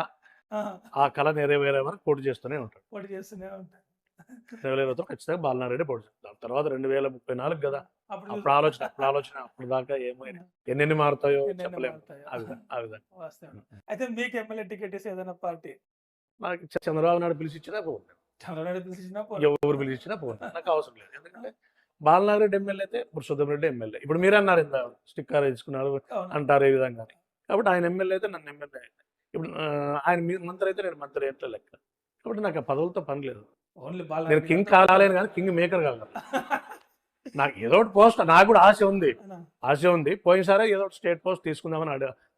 S2: ఆ కళ నెరవేరే వరకు పోటీ చేస్తూనే ఉంటాడు. 2020 ఖచ్చితంగా బాలనారెడ్డి పోటీ చేస్తారు. తర్వాత 2034 కదా అప్పుడు ఆలోచన అప్పుడు దాకా ఏమైనా ఎన్ని మారుతాయో చెప్పలేము. ఆ విధంగా
S1: అయితే మీకు ఎమ్మెల్యే టికెట్ ఏదైనా పార్టీ
S2: నాకు చంద్రబాబు నాయుడు పిలిచి ఇచ్చినా పోను. ఎవరు పిలిచి ఇచ్చినా పోను. నాకు అవసరం లేదు. ఎందుకంటే బాలనారెడ్డి ఎమ్మెల్యే అయితే పురుషోత్తం రెడ్డి ఎమ్మెల్యే. ఇప్పుడు మీరు అన్నారు ఇంత స్టిక్కర్ ఇచ్చుకున్నారు అంటారు ఈ విధంగా. కాబట్టి ఆయన ఎమ్మెల్యే అయితే నన్ను ఎమ్మెల్యే. ఇప్పుడు ఆయన మంత్రి అయితే నేను మంత్రి ఎట్లా లెక్క. కాబట్టి నాకు ఆ పదవులతో పని లేదు. నేను కింగ్ కాలేను కానీ కింగ్ మేకర్ కాగలను. నాకు ఏదో ఒకటి పోస్ట్ నాకు కూడా ఆశ ఉంది. పోయినసారి ఏదో ఒకటి స్టేట్ పోస్ట్ తీసుకుందామని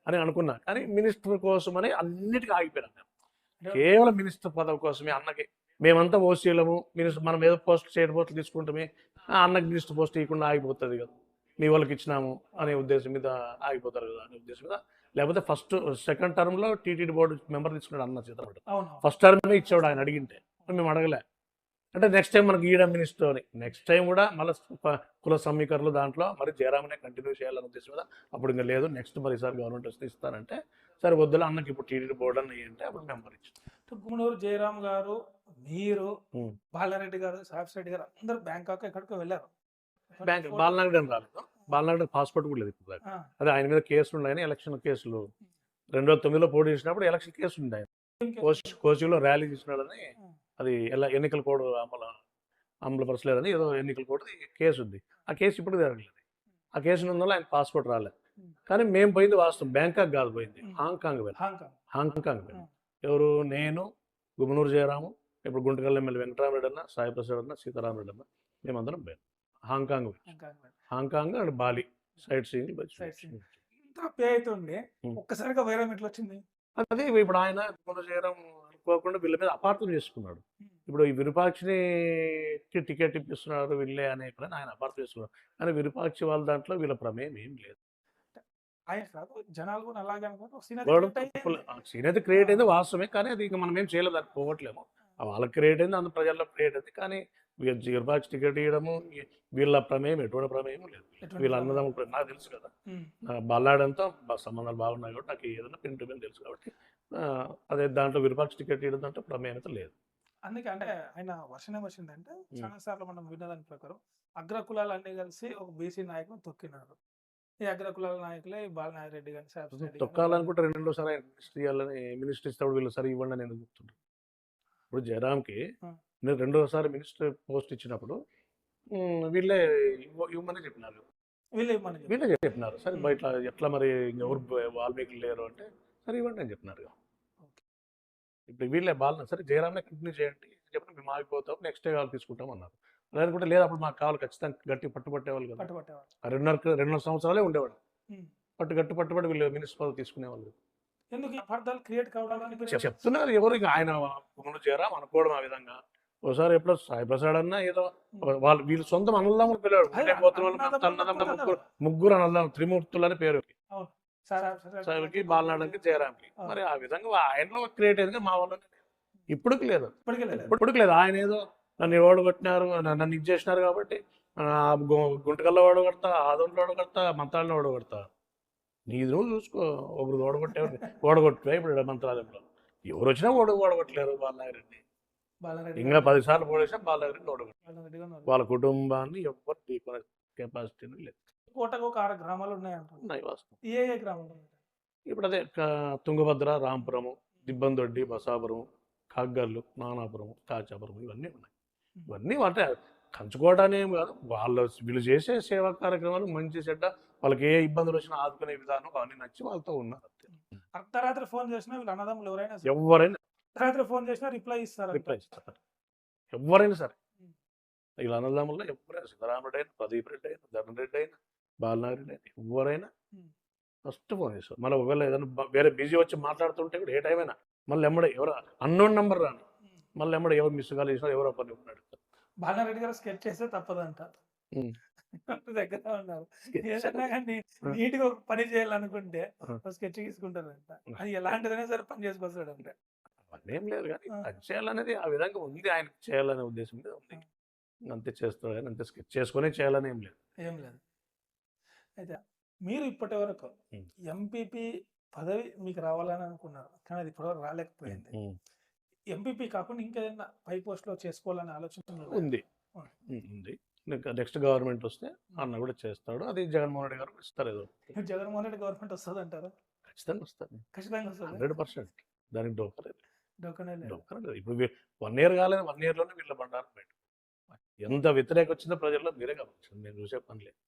S2: అని అనుకున్నా. కానీ మినిస్టర్ కోసమని అన్నిటికీ ఆగిపోయినాను. కేవలం మినిస్టర్ పదవి కోసమే. అన్నకి మేమంతా ఓసీలము మినిస్టర్ మనం ఏదో పోస్ట్ స్టేట్ పోస్టులు తీసుకుంటామే అన్నకి మినిస్టర్ పోస్ట్ ఇవ్వకుండా ఆగిపోతుంది కదా, మీ వాళ్ళకి ఇచ్చినాము అనే ఉద్దేశం మీద ఆగిపోతారు కదా అనే ఉద్దేశం మీద. లేకపోతే ఫస్ట్ సెకండ్ టర్మ్లో టీటీడీ బోర్డు మెంబర్ తీసుకున్నాడు అన్న చిత్రపట. ఫస్ట్ టర్మే ఇచ్చాడు ఆయన అడిగింటే మేము అడగలే. అంటే నెక్స్ట్ టైం మనకి ఈడ మినిస్టర్ అని నెక్స్ట్ టైం కూడా మళ్ళీ కుల సమీకరణలు దాంట్లో మరి జయరామనే కంటిన్యూ చేయాలనే ఉద్దేశం మీద అప్పుడు ఇంకా లేదు నెక్స్ట్ మరి ఈసారి గవర్నమెంట్ వస్తే ఇస్తానంటే సరే వద్దులే అన్నకి ఇప్పుడు టీటీడీ బోర్డు అని అంటే అప్పుడు మెంబర్ ఇచ్చారు.
S1: గుమ్మనూరు జయరామ్ గారు, మీరు, బాలారెడ్డి గారు, సాఫ్ రెడ్డి గారు అందరూ బ్యాంకాక్ ఎక్కడికో వెళ్ళారు.
S2: బాలనారెడ్డి అని రాలేదు. బాలనారెడ్డి పాస్పోర్ట్ కూడా లేదు ఇప్పుడు. అదే ఆయన మీద కేసులు ఉన్నాయని ఎలక్షన్ కేసులు 2009లో పోటీ చేసినప్పుడు ఎలక్షన్ కేసులు ఉన్నాయి. కోచిలో ర్యాలీ చేసినాడని అది ఎన్నికల కోడ్ అమలుపరచలేదని ఏదో ఎన్నికల కోడ్ కేసు ఉంది. ఆ కేసు ఇప్పుడు జరగలేదు. ఆ కేసు ఉన్నందువల్ల ఆయన పాస్పోర్ట్ రాలేదు. కానీ మేము పోయింది వాస్తవం బ్యాంకాక్ కాదు, పోయింది హాంకాంగ్ పోయింది. ఎవరు నేను, గుమ్మనూరు జయరాము, ఇప్పుడు గుంటకల్ ఎమ్మెల్యే వెంకటరామరెడ్డి అన్న, సాయి ప్రసాద్ అన్న, సీతారామరెడ్డి అన్న మేమందరం పోయాం. Hong Kong Hong Kong and Bali sight seeing
S1: ఇంత పే అవుతుంది, ఒక్కసారిగా వైరం ఎట్లా వచ్చింది?
S2: అదే ఇప్పుడు ఆయన చేయడం అనుకోకుండా వీళ్ళ మీద అపార్థం చేసుకున్నాడు. ఇప్పుడు ఈ విరూపాక్షిని టికెట్ ఇప్పిస్తున్నారు వీళ్ళే అనే ఆయన అపార్థం చేసుకున్నాడు. కానీ విరూపాక్షి వాళ్ళ దాంట్లో వీళ్ళ ప్రమేయం ఏం లేదు.
S1: ఆయన కాదు, జనాలు కూడా అలాగే అనుకుంటారు.
S2: సీన్ అయితే క్రియేట్ అయింది వాస్తవమే, కానీ అది ఇంకా మనం ఏం చేయలేదు, దానికి పోవట్లేము. వాళ్ళకి క్రియేట్ అయింది, అంత ప్రజల్లో క్రియేట్ అయింది. కానీ విరూపాక్షి టికెట్ ఇవ్వడము వీళ్ళ ప్రమేయం ఎటువంటి ప్రమేయం లేదు. వీళ్ళ అన్నదమ్ములు నాకు తెలుసు కదా, బల్లాడంతో సంబంధాలు బాగున్నాయి కాబట్టి నాకు ఏదైనా పిన్ టు పిన్ తెలుసు కాబట్టి అదే దాంట్లో విరూపాక్షి టికెట్ ఇవ్వడం అంటే ప్రమేయం అయితే లేదు.
S1: అందుకే అంటే ఆయన వర్షం వచ్చిందంటే చాలా సార్లు మనం విన్నదాని ప్రకారం అగ్రకులాలు అన్ని కలిసి ఒక బీసీ నాయకుని తొక్కినారు. ఈ అగ్రకులాల నాయకులే బాలనాయక రెడ్డి గారిని
S2: తొక్కాలనుకుంటే రెండోసారి మినిస్ట్రీ ఇవ్వాలని మినిస్టర్ ఇస్తాడు వీళ్ళు సరే ఇవ్వండి అని ఎందుకు చెప్తుంటారు. ఇప్పుడు జయరామ్కి నేను రెండోసారి మినిస్టర్ పోస్ట్ ఇచ్చినప్పుడు వీళ్ళే ఇవ్వమని చెప్పినారు, వీళ్ళే చెప్పినారు. సరే బయట ఎట్లా మరి ఎవరు వాల్మీకి లేరు అంటే సరే ఇవ్వండి అని చెప్పినారు. ఇప్పుడు వీళ్ళే బాలన సరే జయరామ్నే కంటిన్యూ చేయండి చెప్పి మేము ఆగిపోతాం, నెక్స్ట్ డే వాళ్ళు తీసుకుంటాం అన్నారు. లేదంటే లేదు అప్పుడు మాకు కావాలి ఖచ్చితంగా గట్టి పట్టుబట్టేవాళ్ళు కదా, 2.5 సంవత్సరాలే ఉండేవాడు. పట్టుబడి వీళ్ళు మినిస్టర్ పదవి తీసుకునేవాళ్ళు. చెప్తున్నారు ఎవరు ఆయన జయరాం అనుకోవడం ఆ విధంగా. ఒకసారి ఎప్పుడో సాయి ప్రసాద్ అన్న ఏదో వాళ్ళు వీళ్ళు సొంతం అన్నదమ్ములు పిల్లవాడు, ముగ్గురు అన్నదమ్ములు త్రిమూర్తులని పేరు సాయికి బాలనాడకి జయరాంకి. మరి ఆ విధంగా ఆయనలో క్రియేట్ అయింది మా వాళ్ళు. ఇప్పటికి లేదు. ఆయన ఏదో నన్ను ఓడగొట్టినారు, నన్ను ఇది చేసినారు కాబట్టి గుంటకల్లో ఓడగొడతా, ఆదంలో ఓడగొడతా, మంత్రాలను ఓడగొడతా. నీది నువ్వు చూసుకో, ఒకరు ఓడగొట్టే ఇప్పుడు మంత్రాలయంలో ఎవరు వచ్చినా ఓడగొట్టలేరు బాలనాగిరెడ్డి. ఇంకా 10 సార్లు ఓడేసినా బాలనాగిరెడ్డి ఓడగొట్టారు. వాళ్ళ కుటుంబాన్ని ఎవరు తీసుకునే కెపాసిటీ లేదు.
S1: కోటకు ఒక 6 గ్రామాలు ఉన్నాయి వాస్తవం. ఏ గ్రామాలు? ఇప్పుడు
S2: అదే తుంగభద్ర, రాంపురము, దిబ్బందొడ్డి, బసాపురం, కాగ్గర్లు, నానాపురం, కాచాపురం ఇవన్నీ ఉన్నాయి. ఇవన్నీ అంటే కంచుకోవడానే ఏం కాదు, వీళ్ళు చేసే సేవా కార్యక్రమాలు మంచి చెడ్డ వాళ్ళకి ఏ ఇబ్బందులు వచ్చినా ఆదుకునే విధానం అవన్నీ నచ్చి వాళ్ళతో ఉన్నారు.
S1: అర్ధరాత్రి ఫోన్ చేసినా వీళ్ళు అన్నదమ్ములు ఎవరైనా
S2: ఎవరైనా
S1: ఫోన్ చేసినా రిప్లై ఇస్తారు.
S2: ఎవరైనా సరే వీళ్ళ అన్నదమ్ముల్లో ఎవరైనా సీతారామరెడ్డి అయినా, ప్రదీప్ రెడ్డి అయినా, ధర్మ రెడ్డి అయినా, బాలనాగిరెడ్డి అయినా ఎవరైనా ఫస్ట్ ఫోన్ చేస్తారు. మళ్ళీ ఒకవేళ ఏదైనా వేరే బిజీ వచ్చి మాట్లాడుతుంటే కూడా ఏ టైం అయినా మళ్ళీ ఎమ్మడే ఎవరు అన్నోన్ నెంబర్ రాను మళ్ళీ ఎమ్మడే ఎవరు మిస్ కాల్ చేసినా ఎవరో పని ఉన్నాడు.
S1: బాలనారెడ్డి గారు స్కెచ్ చేస్తే తప్పదంట, దగ్గర ఉన్నారు. ఏదైనా కానీ నీట్గా ఒక పని చేయాలనుకుంటే స్కెచ్ తీసుకుంటారంట. అది ఎలాంటిదైనా సరే పని చేసుకొస్తాడంట.
S2: అవన్నీ ఏం లేదు, కానీ పని చేయాలనేది ఆ విధంగా ఉంది, ఆయనకు చేయాలనే ఉద్దేశం మీద ఉంది. అంతే చేస్తాడు కానీ అంతే స్కెచ్ చేసుకునే చేయాలని ఏం లేదు.
S1: అయితే మీరు ఇప్పటి వరకు ఎంపీపీ పదవి మీకు రావాలని అనుకున్నారు, కానీ అది ఇప్పటివరకు రాలేకపోయింది. ఎంపీపీ కాకుండా ఇంకేదైనా పై పోస్ట్లో చేసుకోవాలని ఆలోచన
S2: ఉంది. నెక్స్ట్ గవర్నమెంట్ వస్తే అన్న కూడా చేస్తాడు. అది జగన్మోహన్ రెడ్డి గారు ఇస్తారు. ఏదో
S1: జగన్మోహన్ రెడ్డి గవర్నమెంట్ వస్తుంది అంటారు?
S2: ఖచ్చితంగా వస్తుంది, 100%. దానికి డోకలేదు. ఇప్పుడు 1 year కాలేదు, 1 yearలోనే వీళ్ళ బండారం బయట ఎంత వ్యతిరేక వచ్చిందో ప్రజల్లో మీరే గమనించండి, నేను చూసే పని లేదు.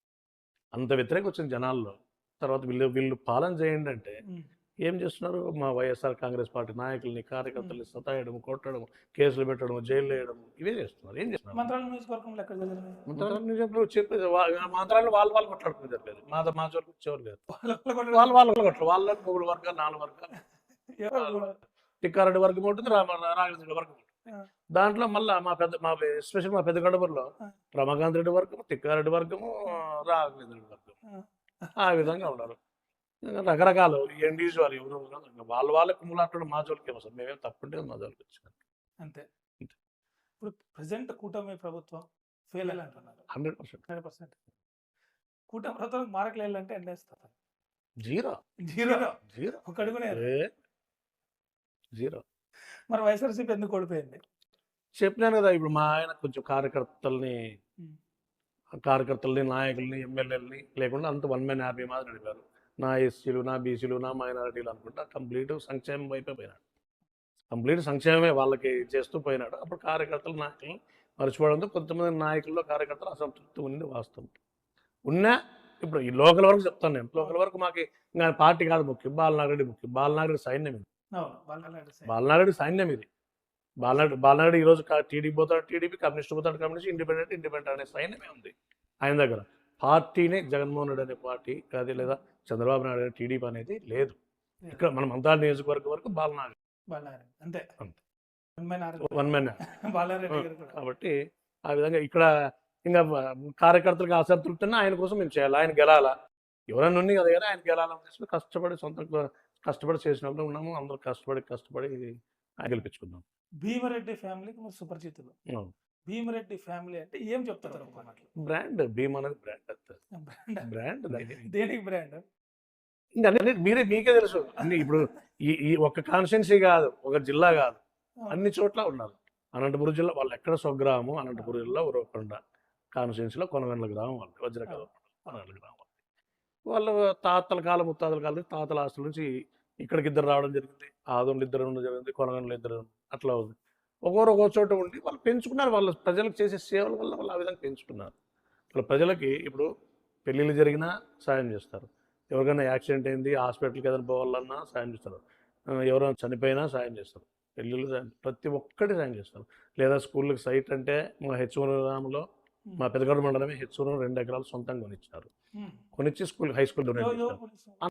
S2: అంత వ్యతిరేక వచ్చింది జనాల్లో. తర్వాత వీళ్ళు పాలన చేయండి అంటే ఏం చేస్తున్నారు? మా వైఎస్ఆర్ కాంగ్రెస్ పార్టీ నాయకుల్ని, కార్యకర్తల్ని సతాయడం, కొట్టడం, కేసులు పెట్టడం, జైలు వేయడం ఇవే చేస్తున్నారు. ఏం చేస్తున్నారు? చెప్పేది మంత్రాలను వాళ్ళు కొట్లాడుకుని చెప్పలేదు. మా చోటు వచ్చేవారు లేదు, వాళ్ళు కొట్టరు. వాళ్ళని 3 వర్గాలు 4 వర్గాలు, టిక్కారెడ్డి వర్గం ఉంటుంది, రాఘవేంద్ర వర్గం ఉంటుంది. దాంట్లో మళ్ళీ ఎస్పెషల్ మా పెద్ద గడపూరులో రమాకాంత్ రెడ్డి వర్గము, తిక్కారెడ్డి వర్గము, రాఘవేంద్ర రెడ్డి వర్గం, ఆ విధంగా ఉన్నారు. రకరకాలు ఇండివిజువల్ ఎవరు వాళ్ళకి మూలాటం మా జోలికి వస్తారు. మేమేం తప్పుంటే మా జోలికి వచ్చాను
S1: అంతే. ఇప్పుడు ప్రజెంట్ కూటమి ప్రభుత్వం ఫెయిల్ అంటున్నారు. 100%. కూటమి ప్రభుత్వం మారకలేదంటే ఎన్ని వేస్తారు? జీరో. ఒక అడుగునే జీరో. మరి వైఎస్ఆర్సీపీ ఎందుకు ఓడిపోయింది?
S2: చెప్పినాను కదా, ఇప్పుడు మా ఆయన కొంచెం కార్యకర్తల్ని, నాయకుల్ని, ఎమ్మెల్యేలని లేకుండా అంత 1 man army మాదిరి నడిపారు. నా ఎస్సీలు, నా బీసీలు, నా మైనారిటీలు అనుకుంటా కంప్లీట్ సంక్షేమం వైపే పోయినాడు. కంప్లీట్ సంక్షేమమే వాళ్ళకి చేస్తూ పోయినాడు. అప్పుడు కార్యకర్తలు, నాయకులు మర్చిపోవడంతో కొంతమంది నాయకుల్లో కార్యకర్తలు అసంతృప్తి ఉంది వాస్తవం. ఉన్నా ఇప్పుడు ఈ లోకల్ వరకు చెప్తాను నేను. లోకల్ వరకు మాకు ఇంకా పార్టీ కాదు ముఖ్యం, బాలనాగిరెడ్డి ముఖ్యం. బాలనాగిరెడ్డి సైన్యం ఇది. బాలనాగిరెడ్డి సైన్యం ఇది. బాలనాడు ఈరోజు టీడీపీ పోతాడు టీడీపీ, కమ్యూనిస్ట్ పోతాడు కమ్యూనిస్ట్, ఇండిపెండెంట్ అనే సైన్యమే ఉంది ఆయన దగ్గర. పార్టీనే జగన్మోహన్ రెడ్డి అనే పార్టీ అది, లేదా చంద్రబాబు నాయుడు అనే టీడీపీ అనేది లేదు. ఇక్కడ మన మంత్రాల నియోజకవర్గం వరకు బాలనాడు
S1: అంతే
S2: అంతే.
S1: వన్ మ్యాన్
S2: కాబట్టి ఆ విధంగా ఇక్కడ ఇంకా కార్యకర్తలకు అసంతృప్తిని ఆయన కోసం మేము చేయాలి, ఆయన గెలాలా. ఎవరైనా ఉంది కదా, ఆయన గెలాలని కష్టపడి కష్టపడి చేసిన వాళ్ళు ఉన్నాము. అందరూ కష్టపడి ఆయన గెలిపించుకుందాం.
S1: భీమరెడ్డి ఫ్యామిలీకి మీరు సుపరిచితులు. భీమరెడ్డి ఫ్యామిలీ అంటే ఏం చెప్తారు?
S2: బ్రాండ్ భీమ్ అనేది బ్రాండ్
S1: దేనికి బ్రాండ్?
S2: ఇంకా మీకే తెలుసు అన్ని. ఇప్పుడు ఈ ఒక్క కాన్స్టిట్యున్సీ కాదు, ఒక జిల్లా కాదు, అన్ని చోట్ల ఉన్నారు. అనంతపురం జిల్లా వాళ్ళు ఎక్కడ స్వగ్రామం, అనంతపురం జిల్లా ఉరవకొండ కాన్స్టిట్యున్సీలో కొనగండ్ల గ్రామం వాళ్ళు, వజ్రకాలం కొనగండ్ల గ్రామం వాళ్ళు. తాతల కాలం ముత్తాతల కాలం తాతల ఆస్తుల నుంచి ఇక్కడికి ఇద్దరు రావడం జరిగింది, ఆదోళ్ళు ఇద్దరు ఉండడం జరిగింది, కొనగండ్లు ఇద్దరు, అట్లా ఉంది. ఒక్కొక్క చోట ఉండి వాళ్ళు పెంచుకున్నారు. వాళ్ళు ప్రజలకు చేసే సేవల వల్ల వాళ్ళు ఆ విధంగా పెంచుకున్నారు. వాళ్ళ ప్రజలకి ఇప్పుడు పెళ్ళిళ్ళు జరిగినా సాయం చేస్తారు, ఎవరికైనా యాక్సిడెంట్ అయింది హాస్పిటల్కి ఏదైనా పోవాలన్నా సాయం చేస్తారు, ఎవరైనా చనిపోయినా సాయం చేస్తారు, పెళ్ళిళ్ళు ప్రతి ఒక్కటి సాయం చేస్తారు. లేదా స్కూళ్ళకి సైట్ అంటే మా హెచ్వరంలో మా పెద్దగడ మండలమే హెచ్వరం 2 ఎకరాలు సొంతంగా కొనిచ్చి స్కూల్ హై స్కూల్ డొనేట్ చేస్తారు.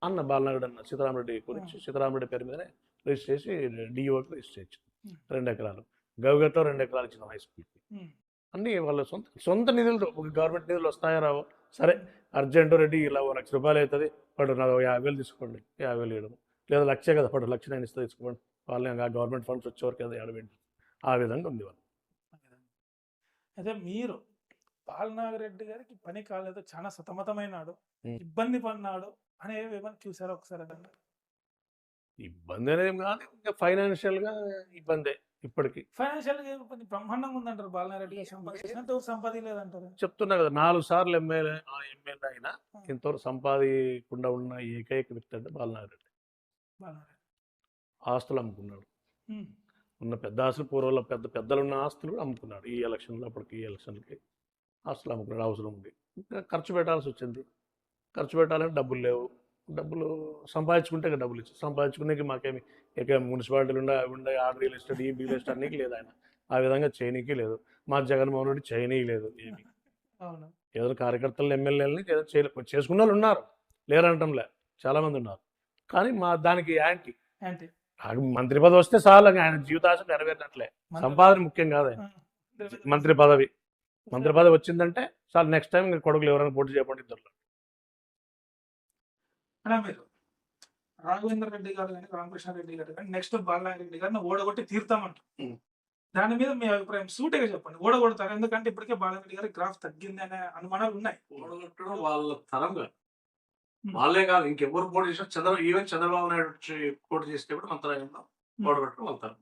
S2: అన్న బాలనాయుడు అన్న సీతారామరెడ్డి కొనిచ్చి సీతారామరెడ్డి పేరు మీదనే రిజిస్టర్ చేసి డిఓకి రిజిస్టర్ చేసి 2 ఎకరాలు, గవిగట్లో 2 ఎకరాలు ఇచ్చిన హై స్కూల్కి. అన్నీ వాళ్ళ సొంత నిధులతో. ఒక గవర్నమెంట్ నిధులు వస్తాయా రావు, సరే అర్జెంటు రెడ్డి ఇలా 1 లక్ష రూపాయలు అవుతుంది, పడు నాకు 50,000 తీసుకోండి, 50,000 ఇవ్వడం, లేదా 1,00,000 కదా పడు 1,00,000 నేను ఇస్తే తీసుకోండి, వాళ్ళని ఆ గవర్నమెంట్ ఫండ్స్ వచ్చేవరకు కదా ఏడబెట్టి, ఆ విధంగా ఉంది వాళ్ళు.
S1: అదే మీరు బాలనాగిరెడ్డి గారికి పని కాలేదు, చాలా సతమతమైనాడు, ఇబ్బంది పడినాడు అనేవి ఏమైనా చూసారా ఒకసారి? అదండి
S2: ఇబ్బంది అనేది కాదు, ఇంకా ఫైనాన్షియల్గా ఇబ్బందే. ఇప్పటికి
S1: ఫైనాన్షియల్ గా ఇబ్బంది బ్రహ్మాండంగా ఉందంటారు. బాలనారెడ్డి గారు సంపాదించినంత సంపాదించలేదంటారు.
S2: చెప్తున్నా కదా, 4 సార్లు ఎమ్మెల్యే అయినా ఇంతవరకు సంపాదించకుండా ఉన్న ఏకైక వ్యక్తి అంటే బాలనాగిరెడ్డి. ఆస్తులు అమ్ముకున్నాడు, ఉన్న పెద్ద ఆస్తులు పూర్వంలో పెద్దలు ఉన్న ఆస్తులు కూడా అమ్ముకున్నాడు. ఈ ఎలక్షన్లో అప్పటికి ఈ ఎలక్షన్లకి ఆస్తులు అమ్ముకున్నాడు. అవసరం ఉంది, ఇంకా ఖర్చు పెట్టాల్సి వచ్చింది. ఖర్చు పెట్టాలంటే డబ్బులు లేవు, డబ్బులు సంపాదించుకుంటే ఇక డబ్బులు ఇచ్చి సంపాదించుకునేకి మాకేమి ఇక మున్సిపాలిటీలు ఉండే ఆర్డర్ రియల్ ఎస్టేట్ ఈ రియల్ ఎస్టేట్ అన్నికి లేదు. ఆయన ఆ విధంగా చేయనీకి లేదు. మా జగన్మోహన్ రెడ్డి చేయనీకి లేదు ఏమి. ఏదో కార్యకర్తలు ఎమ్మెల్యేలని చేసుకున్న వాళ్ళు ఉన్నారు, లేరంటంలే, చాలామంది ఉన్నారు. కానీ మా దానికి యాంటీ మంత్రి పదవి వస్తే చాలు, ఆయన జీవితాశ నెరవేరినట్లే. సంపాదన ముఖ్యం కాదు. ఆయన మంత్రి పదవి వచ్చిందంటే చాలు, నెక్స్ట్ టైం ఇంకా కొడుకులు ఎవరైనా పోటీ చేయకుండా ఇద్దరు.
S1: మీరు రాఘవేంద్ర రెడ్డి గారు కానీ రామకృష్ణారెడ్డి గారు కానీ నెక్స్ట్ బాలనాగిరెడ్డి గారిని ఓడగొట్టి తీరుతామంటారు. దాని మీద మీ అభిప్రాయం సూటిగా చెప్పండి. ఓడగొడతారు, ఎందుకంటే ఇప్పటికే బాలనారెడ్డి గారి గ్రాఫ్ తగ్గింది అనే అనుమానాలు ఉన్నాయి.
S3: ఓడగొట్టడం వాళ్ళ తరంగా, వాళ్ళే కాదు ఇంకెవరు పోటీ చేసినా ఈవెన్ చంద్రబాబు నాయుడు పోటీ చేస్తే కూడా మంత్రాలయంలో ఓడగొట్టడం వాళ్ళ తరం.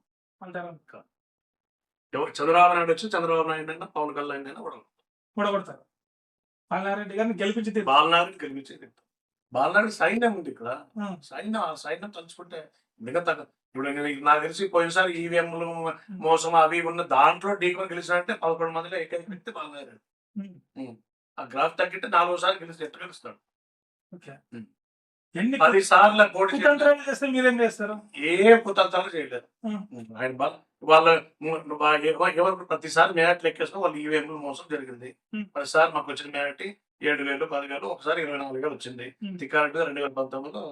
S3: ఎవరు చంద్రబాబు నాయుడు వచ్చి చంద్రబాబు నాయుడు అయినా పవన్ కళ్యాణ్ అయినా
S1: ఓడగొడతారు. బాలనారెడ్డి గారిని గెలిపించి
S3: గెలిపించేది. బాలనాడు సైన్యం ఉంది ఇక్కడ, సైన్యం తలుచుకుంటే మిగతా ఇప్పుడు నాకు తెలిసి పోయినసారి ఈవీఎంలు మోసం అవి ఉన్న దాంట్లో ఢీకొని గెలిచినట్టే 11 మందిలో ఏకైక వ్యక్తి బాలనాడు. ఆ గ్రాఫ్ తగ్గితే 4వ సారి ఎట్లా గెలుస్తాడు? 10 సార్లు పోటీ చేస్తే మీరేం చేస్తారు? ఏ కుతంత్రాలు చేయలేరు ఆయన. ఎవరు ప్రతిసారి మేరట్ లెక్కేసిన వాళ్ళు ఈవీఎంలు మోసం జరిగింది. ప్రతిసారి మాకు వచ్చిన మేరటి 7,000, 10,000, ఒకసారి 24,000 వచ్చింది. తిక్కారెడ్డిగా 2019లో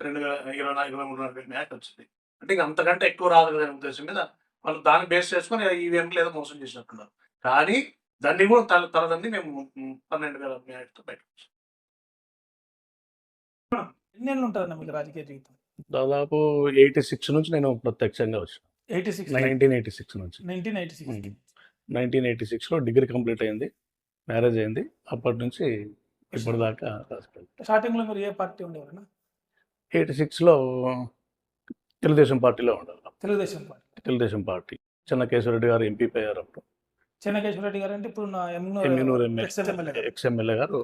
S3: 23,000 మేరట్ వచ్చింది. అంటే ఇంకా అంతకంటే ఎక్కువ రాదు కదా ఉద్దేశం మీద వాళ్ళు దాన్ని బేస్ చేసుకుని ఈవీఎంలు ఏదో మోసం చేసినట్టున్నారు. కానీ దాన్ని కూడా తరదండి మేము 12,000 మేరట్తో బయట వచ్చాం.
S1: ఎన్నేళ్ళు ఉంటారన్న మీకు రాజకీయ జీవితం?
S2: దాదాపు 86 నుంచి నేను ప్రత్యక్షంగా వచ్చాను. 1986 నుంచి. 1986లో డిగ్రీ కంప్లీట్ అయింది, మ్యారేజ్ అయింది. అప్పటి నుంచి ఇప్పటిదాకా
S1: స్టార్టింగ్ లో మీరు ఏ పార్టీ ఉండేవారు?
S2: 86లో తెలుగుదేశం పార్టీలో ఉండాలి. తెలుగుదేశం పార్టీ. చెన్నకేశ్వరరెడ్డి గారు ఎంపీ అయ్యారు అప్పుడు.
S1: చెన్నకేశ్వరరెడ్డి గారు అంటే ఇప్పుడు
S2: ఎమ్మినూరు ఎక్స్ఎమ్మెల్యే గారు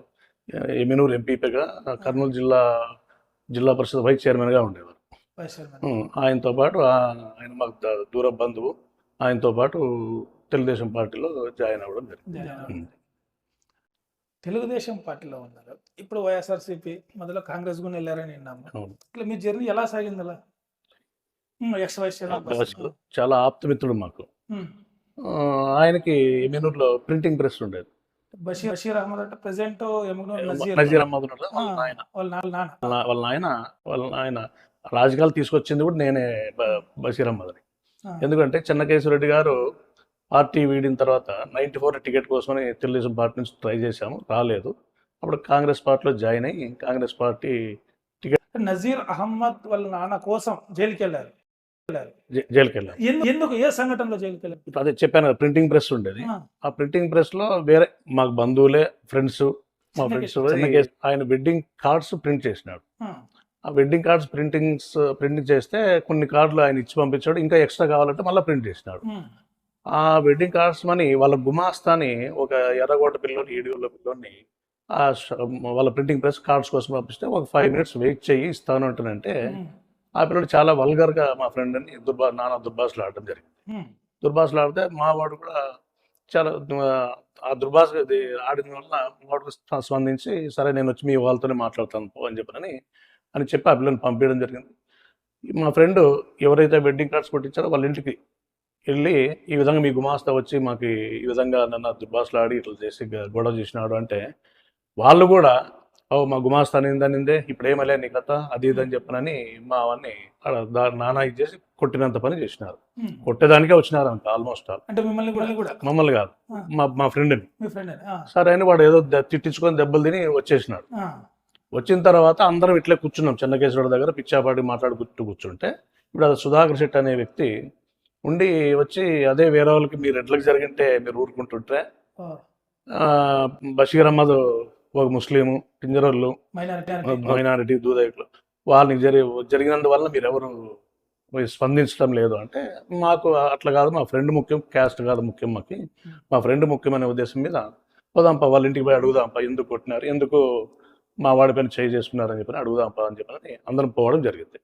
S2: ఎమ్మినూరు ఎంపీగా కర్నూలు జిల్లా పరిషత్ వైస్ చైర్మన్గా ఉండేవారు. ఆయనతో పాటు ఆయన మాకు దూర బంధువు, ఆయనతో పాటు తెలుగుదేశం పార్టీలో జాయిన్ అవ్వడం జరిగింది.
S1: తెలుగుదేశం పార్టీలో ఉన్నారు, ఇప్పుడు వైఎస్ఆర్సీపీ మొదలు కాంగ్రెస్ కూడా వెళ్ళారని విన్నాము. ఇట్లా మీ జర్నీ ఎలా సాగింది? అలా
S2: చాలా ఆప్తమిత్రుడు మాకు.
S1: ఉమ్.
S2: ఆయనకి ఎమ్మెనూరులో ప్రింటింగ్ ప్రెస్ ఉండేది.
S1: బషీర్ అహ్మద్ అంటే ప్రెసెంట్
S2: నజీర్ అహ్మద్ ఉన్నాడు కదా, వాళ్ళ నాయన వాళ్ళ నాయన రాజకీయాలు తీసుకొచ్చింది కూడా నేనే, బషీర్ అహ్మద్ని. ఎందుకంటే చెన్నకేశ్వరరెడ్డి గారు పార్టీ వీడిన తర్వాత 94 టికెట్ కోసమని తెలుగుదేశం పార్టీ నుంచి ట్రై చేశాము, రాలేదు. అప్పుడు కాంగ్రెస్ పార్టీలో జాయిన్ అయ్యి కాంగ్రెస్ పార్టీ
S1: నజీర్ అహ్మద్ వాళ్ళ నాన్న కోసం జైలుకి వెళ్ళారు.
S2: జైలుకి వెళ్ళాము.
S1: ఎందుకు, ఏ సంఘటనలో జైలుకి వెళ్ళారు?
S2: ఇప్పుడు అదే చెప్పాను కదా, ప్రింటింగ్ ప్రెస్ ఉండేది. ఆ ప్రింటింగ్ ప్రెస్లో వేరే మాకు బంధువులే, ఫ్రెండ్స్, మా ఫ్రెండ్స్ ఆయన వెడ్డింగ్ కార్డ్స్ ప్రింట్ చేసినాడు. ఆ వెడ్డింగ్ కార్డ్స్ ప్రింటింగ్ చేస్తే కొన్ని కార్డులు ఆయన ఇచ్చి పంపించాడు, ఇంకా ఎక్స్ట్రా కావాలంటే మళ్ళీ ప్రింట్ చేసినాడు. ఆ వెడ్డింగ్ కార్డ్స్ మని వాళ్ళ గుమాస్తాని, ఒక ఎర్రగోట పిల్లని, ఈడియోల పిల్లని వాళ్ళ ప్రింటింగ్ ప్రెస్ కార్డ్స్ కోసం పంపిస్తే ఒక 5 minutes వెయిట్ చేయి ఇస్తాను అంటానంటే, ఆ పిల్లడు చాలా వల్గర్గా మా ఫ్రెండ్ని నానా దుర్భాషలు ఆడటం జరిగింది. దుర్భాషలు ఆడితే మా వాడు కూడా చాలా ఆ దుర్భాష ఆడిన వల్ల వాడు స్పందించి, సరే నేను వచ్చి మీ వాళ్ళతోనే మాట్లాడతాను అని చెప్పి ఆ పిల్లని పంపించడం జరిగింది. మా ఫ్రెండ్ ఎవరైతే వెడ్డింగ్ కార్డ్స్ కొట్టించారో వాళ్ళ ఇంటికి వెళ్ళి, ఈ విధంగా మీ గుమాస్తా వచ్చి మాకు ఈ విధంగా నన్ను దుర్భాషలు ఆడి ఇట్లా చేసి గొడవ చేసినాడు అంటే, వాళ్ళు కూడా మా గుమాస్తా నిందే ఇప్పుడు ఏమలే నీ కథ అది ఇది అని చెప్పనని మా అవన్నీ నానా ఇది చేసి కొట్టినంత పని చేసినారు. కొట్టేదానికే వచ్చినారు అంత ఆల్మోస్ట్ ఆల్.
S1: అంటే
S2: మమ్మల్ని కాదు, మా ఫ్రెండ్ని. సరే అని వాడు ఏదో తిట్టించుకొని దెబ్బలు తిని వచ్చేసినాడు. వచ్చిన తర్వాత అందరం ఇట్లే కూర్చున్నాం చెన్నకేశ్వరుడు దగ్గర, పిచ్చాపాటి మాట్లాడుకుంటూ కూర్చుంటే, ఇప్పుడు అది సుధాకర్ శెట్టి అనే వ్యక్తి ఉండి వచ్చి, అదే వేరే వాళ్ళకి మీరు ఎట్లకి జరిగింటే మీరు ఊరుకుంటుంటే, బషీర్ అహ్మద్ ఒక ముస్లిము, పింజరోళ్ళు మైనారిటీ దూదైకులు, వాళ్ళని జరిగినందువల్ల మీరు ఎవరు స్పందించడం లేదు అంటే, మాకు అట్లా కాదు, మా ఫ్రెండ్ ముఖ్యం, క్యాస్ట్ కాదు ముఖ్యం, మా ఫ్రెండ్ ముఖ్యం అనే ఉద్దేశం మీద పోదాంపా, వాళ్ళ ఇంటికి పోయి అడుగుదాంపా, ఎందుకు కొట్టినారు, ఎందుకు మా వాడి పైన చేయి చేసుకున్నారని చెప్పని అడుగుదాంపా అని చెప్పని అందరం పోవడం జరిగింది.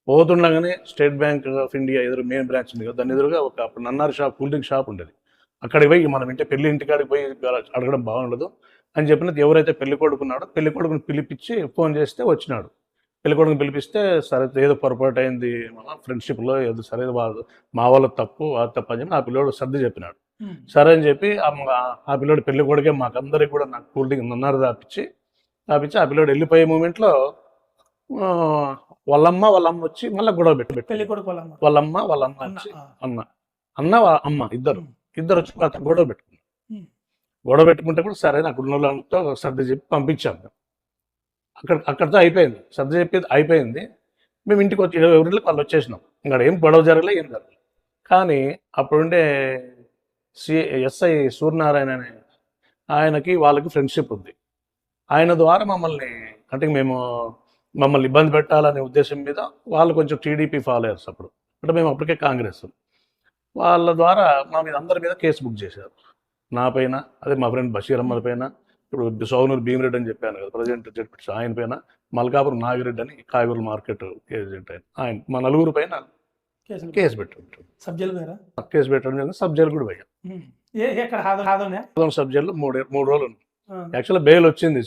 S2: పోతుండగానే స్టేట్ బ్యాంక్ ఆఫ్ ఇండియా ఎదురు మెయిన్ బ్రాంచ్ ఉంది కదా, దాని ఎదురుగా ఒక అప్పుడు నన్నారి కూల్ డ్రింక్ షాప్ ఉండేది. అక్కడికి పోయి మనం పెళ్లి ఇంటికాడికి పోయి అడగడం బాగుండదు అని చెప్పినది. ఎవరైతే పెళ్లి కొడుకున్నాడో పెళ్లి కొడుకుని పిలిపించి ఫోన్ చేస్తే వచ్చినాడు. పెళ్లి కొడుకుని పిలిపిస్తే, సరే ఏదో పొరపాటు అయింది మన ఫ్రెండ్షిప్లో, ఏదో సరే మా వాళ్ళ తప్పు అది తప్పు అని చెప్పి ఆ పిల్లోడు సర్ది చెప్పినాడు. సరే అని చెప్పి ఆ పిల్లోడు పెళ్లి కొడుకే మాకందరికి కూడా నాకు కూల్ డ్రింక్ నన్నారు తాపించి ఆ పిల్లోడు వెళ్ళిపోయే మూమెంట్లో వాళ్ళమ్మ వచ్చి మళ్ళీ గొడవ పెట్టి, వాళ్ళమ్మ వచ్చి అమ్మ ఇద్దరు వచ్చి గొడవ పెట్టుకున్నారు. గొడవ పెట్టుకుంటే కూడా సరే నాకు వాళ్ళతో సర్ది చెప్పి పంపించాము. అక్కడితో అయిపోయింది, సర్ది చెప్పి అయిపోయింది. మేము ఇంటికి వచ్చి 20 గంటలకు వాళ్ళు వచ్చేసినాం. ఇంకా ఏం గొడవ జరగలే, ఏం జరగలేదు. కానీ అప్పుడుండే ఎస్ఐ సూర్యనారాయణ అనే ఆయనకి వాళ్ళకి ఫ్రెండ్షిప్ ఉంది. ఆయన ద్వారా మమ్మల్ని ఇబ్బంది పెట్టాలనే ఉద్దేశం మీద వాళ్ళు కొంచెం టీడీపీ ఫాలోయర్స్ అప్పుడు, అంటే మేము అప్పటికే కాంగ్రెస్, వాళ్ళ ద్వారా మా మీద అందరి మీద కేసు బుక్ చేశారు. నా పైన, అదే మా ఫ్రెండ్ బషీర్ అహ్మద్ పైన, ఇప్పుడు సౌనూరు భీమిరెడ్డి అని చెప్పాను కదా ప్రజెంట్ జడ్పీటీసీ, ఆయన పైన, మల్కాపురం నాగిరెడ్డి అని కాయగూరల మార్కెట్ ఏజెంట్ ఆయన మా నలుగురు పైన కేసు పెట్టారు. కేసు పెట్టడం సబ్ జైలు కూడా పోయాం. సబ్ జైల్లో 3 రోజులు. యాక్చువల్గా బెయిల్ వచ్చింది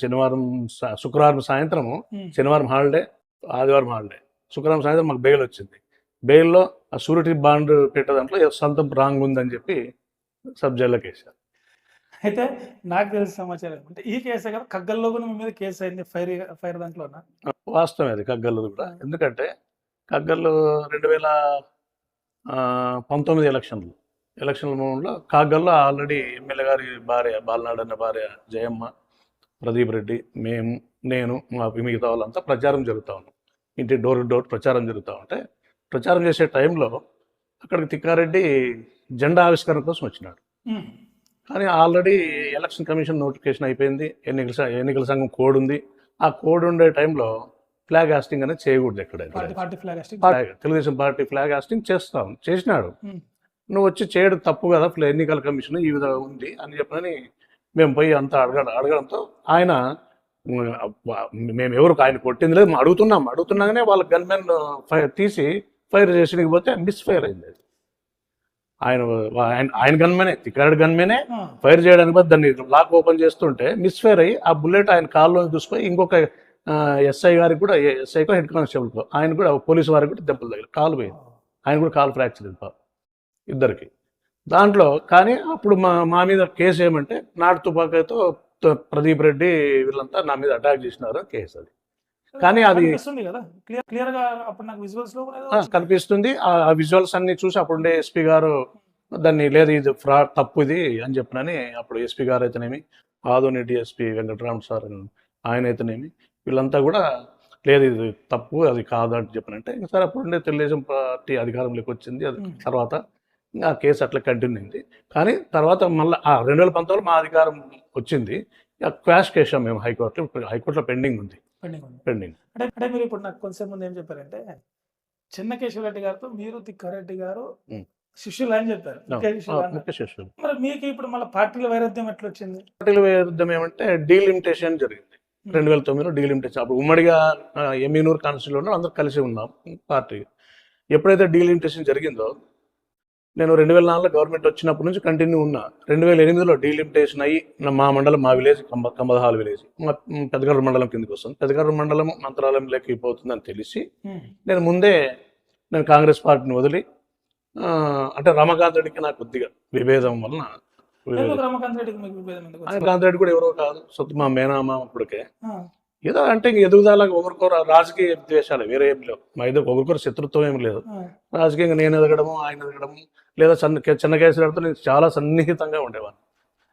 S2: శుక్రవారం సాయంత్రము, శనివారం హాలిడే, ఆదివారం హాలిడే, శుక్రవారం సాయంత్రం మాకు బెయిల్ వచ్చింది. బెయిల్లో ఆ షూరిటీ బాండ్ పెట్టే దాంట్లో సొంతం రాంగ్ ఉందని చెప్పి సబ్ జైల్లోకి వేసారు.
S1: అయితే నాకు తెలిసిన సమాచారం అంటే ఈ కేసే కదా కగ్గల్లో కూడా మీ మీద కేసు అయింది, ఫైర్ దాంట్లో
S2: వాస్తవమే అది, కగ్గల్లో కూడా. ఎందుకంటే కగ్గల్లో 2019 ఎలక్షన్ల మూలంలో కాగల్లో ఆల్రెడీ ఎమ్మెల్యే గారి భార్య బాలనాడు అనే భార్య జయమ్మ, ప్రదీప్ రెడ్డి, నేను మా మిగతా వాళ్ళంతా ప్రచారం జరుగుతూ ఉన్నాం. ఇంటి డోర్ టు డోర్ ప్రచారం జరుగుతూ ఉంటే, ప్రచారం చేసే టైంలో అక్కడికి తిక్కారెడ్డి జెండా ఆవిష్కరణ కోసం వచ్చినాడు. కానీ ఆల్రెడీ ఎలక్షన్ కమిషన్ నోటిఫికేషన్ అయిపోయింది, ఎన్నికల సంఘం కోడ్ ఉంది. ఆ కోడ్ ఉండే టైంలో ఫ్లాగ్ హాస్టింగ్ అనేది చేయకూడదు ఎక్కడైనా. తెలుగుదేశం పార్టీ ఫ్లాగ్ హాస్టింగ్ చేసినాడు. నువ్వు వచ్చి చేయడం తప్పు కదా, ఎన్నికల కమిషన్ ఈ విధంగా ఉంది అని చెప్పని మేము పోయి అంతా అడగడంతో ఆయన, మేము ఎవరికి ఆయన కొట్టింది లేదు, అడుగుతున్నాగానే వాళ్ళ గన్మెన్ తీసి ఫైర్ చేసి పోతే మిస్ఫైర్ అయింది. ఆయన గన్మెనే, తిక్కారెడ్డి గన్మెనే ఫైర్ చేయడానికి పోతే దాన్ని లాక్ ఓపెన్ చేస్తుంటే మిస్ఫైర్ అయ్యి ఆ బుల్లెట్ ఆయన కాల్లో చూసుకొని ఇంకొక ఎస్ఐ గారికి కూడా, ఎస్ఐకో హెడ్ కానిస్టేబుల్కో, ఆయన కూడా పోలీసు వారికి కూడా దెబ్బలు తగిలి కాలు పోయింది. ఆయన కూడా కాలు ఫ్రాక్చర్ అయింది ఇద్దరికి. దాంట్లో కానీ అప్పుడు మా మీద కేసు ఏమంటే నాటు తుపాకీతో ప్రదీప్ రెడ్డి వీళ్ళంతా నా మీద అటాక్ చేసినారు కేసు అది. కానీ అది
S1: కనిపిస్తుంది కదా క్లియర్ గా అప్పుడు నాకు విజువల్స్ లో కూడా ఏదో వచ్చింది.
S2: కనిపిస్తుంది. ఆ విజువల్స్ అన్ని చూసి అప్పుడుండే ఎస్పీ గారు దాన్ని లేదు ఇది ఫ్రాడ్ తప్పు ఇది అని చెప్పినని అప్పుడు ఎస్పీ గారు అయితేనేమి ఆదోని డిఎస్పీ వెంకటరామ్ సార్ ఆయన అయితేనేమి వీళ్ళంతా కూడా లేదు ఇది తప్పు అది కాదు అని చెప్పినంటే ఇంకా సార్ అప్పుడుండే తెలుగుదేశం పార్టీ అధికారంలోకి వచ్చింది. అది తర్వాత ఆ కేసు అట్లా కంటిన్యూ అయింది. కానీ తర్వాత మళ్ళీ 2019 మా అధికారం వచ్చింది. క్వాష్ కేసాం మేము హైకోర్టులో. ఇప్పుడు హైకోర్టులో పెండింగ్ ఉంది. పెండింగ్
S1: అంటే మీరు ఇప్పుడు నాకు కొంచెం ముందు ఏం చెప్పారంటే చెన్నకేశ్వరరెడ్డి గారితో మీరు తిక్కారెడ్డి గారు శిష్యులు అని చెప్పారు. మరి మీకు ఇప్పుడు మళ్ళీ పార్టీల వైరుధ్యం ఎట్లా వచ్చింది?
S2: పార్టీల వైరుధ్యం ఏమంటే డీలిమిటేషన్ జరిగింది 2009లో. డీలిమిటేషన్ అప్పుడు ఉమ్మడిగా ఎమ్మినూరు కాన్స్టిట్యూన్సీలో అందరూ కలిసి ఉన్నాం పార్టీ. ఎప్పుడైతే డీలిమిటేషన్ జరిగిందో నేను 2004లో గవర్నమెంట్ వచ్చినప్పటి నుంచి కంటిన్యూ ఉన్నా. 2008లో డీలిమిటేషన్ అయ్యి మా మండలం మా విలేజ్ కంబదహాల్ విలేజ్ మా పెద్దగర్ర మండలం కిందకి వస్తుంది. పెద్దగర్ర మండలం మంత్రాలయం లేకపోతుందని తెలిసి నేను కాంగ్రెస్ పార్టీని వదిలి అంటే రమాకాంత్ రెడ్డికి నాకు కొద్దిగా విభేదం వలన రమాకాంత్ రెడ్డి కూడా ఎవరో కాదు సొత్తు మా మేనామా అప్పటికే ఏదో అంటే ఎదుగుదల ఒకరికొరు రాజకీయ ద్వేషాలు వేరే ఏం లేవు. మా ఇద్దరు ఒకరికొరు శత్రుత్వం ఏం లేదు. రాజకీయంగా నేను ఎదగడము ఆయన ఎదగడము లేదా చెన్నకేశ్వరరెడ్డితో నేను చాలా సన్నిహితంగా ఉండేవాడిని.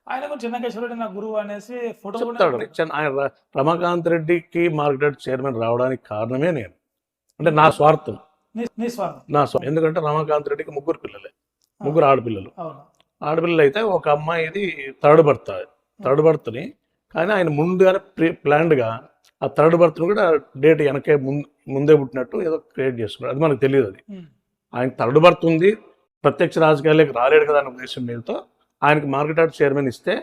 S1: ఆయన చెన్నకేశ్వరరెడ్డి నా గురువు అనేసి ఫోటో
S2: చెప్తాడు. ఆయన రమాకాంత్ రెడ్డికి మార్కెట్ చైర్మన్ రావడానికి కారణమే నేను. అంటే నా స్వార్థం. ఎందుకంటే రమాకాంత్ రెడ్డికి ముగ్గురు పిల్లలే, ముగ్గురు ఆడపిల్లలు. ఆడపిల్లలు అయితే ఒక అమ్మాయిది థర్డ్ బర్త్ని కానీ ఆయన ముందుగానే ప్లాన్డ్గా ఆ థర్డ్ బర్త్ని కూడా డేట్ వెనకే ముందే పుట్టినట్టు ఏదో క్రియేట్ చేసుకున్నాడు. అది మనకు తెలియదు. అది ఆయన థర్డ్ బర్త్ ఉంది, ప్రత్యక్ష రాజకీయాలకు రాలేడు కదా అనే ఉద్దేశం మీదతో ఆయనకి మార్కెట్ యార్డ్ చైర్మన్ ఇస్తే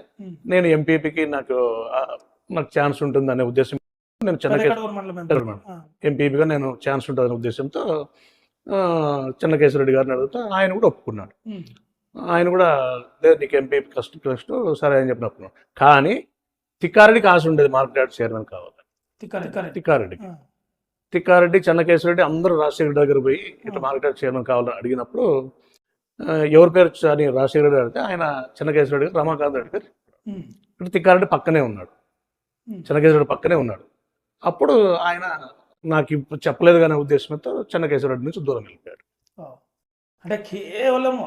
S2: నేను ఎంపీపీకి నాకు ఛాన్స్ ఉంటుంది అనే ఉద్దేశం నేను ఎంపీపీగా నేను ఛాన్స్ ఉంటుంది అనే ఉద్దేశంతో చెన్నకేశ్వరరెడ్డి గారిని అడుగుతా ఆయన కూడా ఒప్పుకున్నాడు. ఆయన కూడా లేదు నీకు ఎంపీపీ కష్టం సరే అని చెప్పిన. కానీ తిక్కారెడ్డికి ఆశ ఉండేది మార్కెట్ యార్డ్ చైర్మన్ కావాలి. తిక్కారెడ్డి చెన్నకేశ్వరరెడ్డి అందరూ రాజశేఖర దగ్గర పోయి ఇట్లా మార్కెట్ యార్డ్ చైర్మన్ కావాలని అడిగినప్పుడు ఎవరి పేరు అని రాజశేఖర రెడ్డి అడిగితే ఆయన చెన్నకేశ్వరరెడ్డి గారు రమాకాంత్ రెడ్డి గారు ఇప్పుడు తిక్కారెడ్డి పక్కనే ఉన్నాడు, చెన్నకేశ్వరరెడ్డి పక్కనే ఉన్నాడు. అప్పుడు ఆయన నాకు ఇప్పుడు చెప్పలేదు కానీ ఉద్దేశంతో చెన్నకేశ్వరరెడ్డి నుంచి దూరం వెళ్ళిపోయాడు.
S1: అంటే కేవలం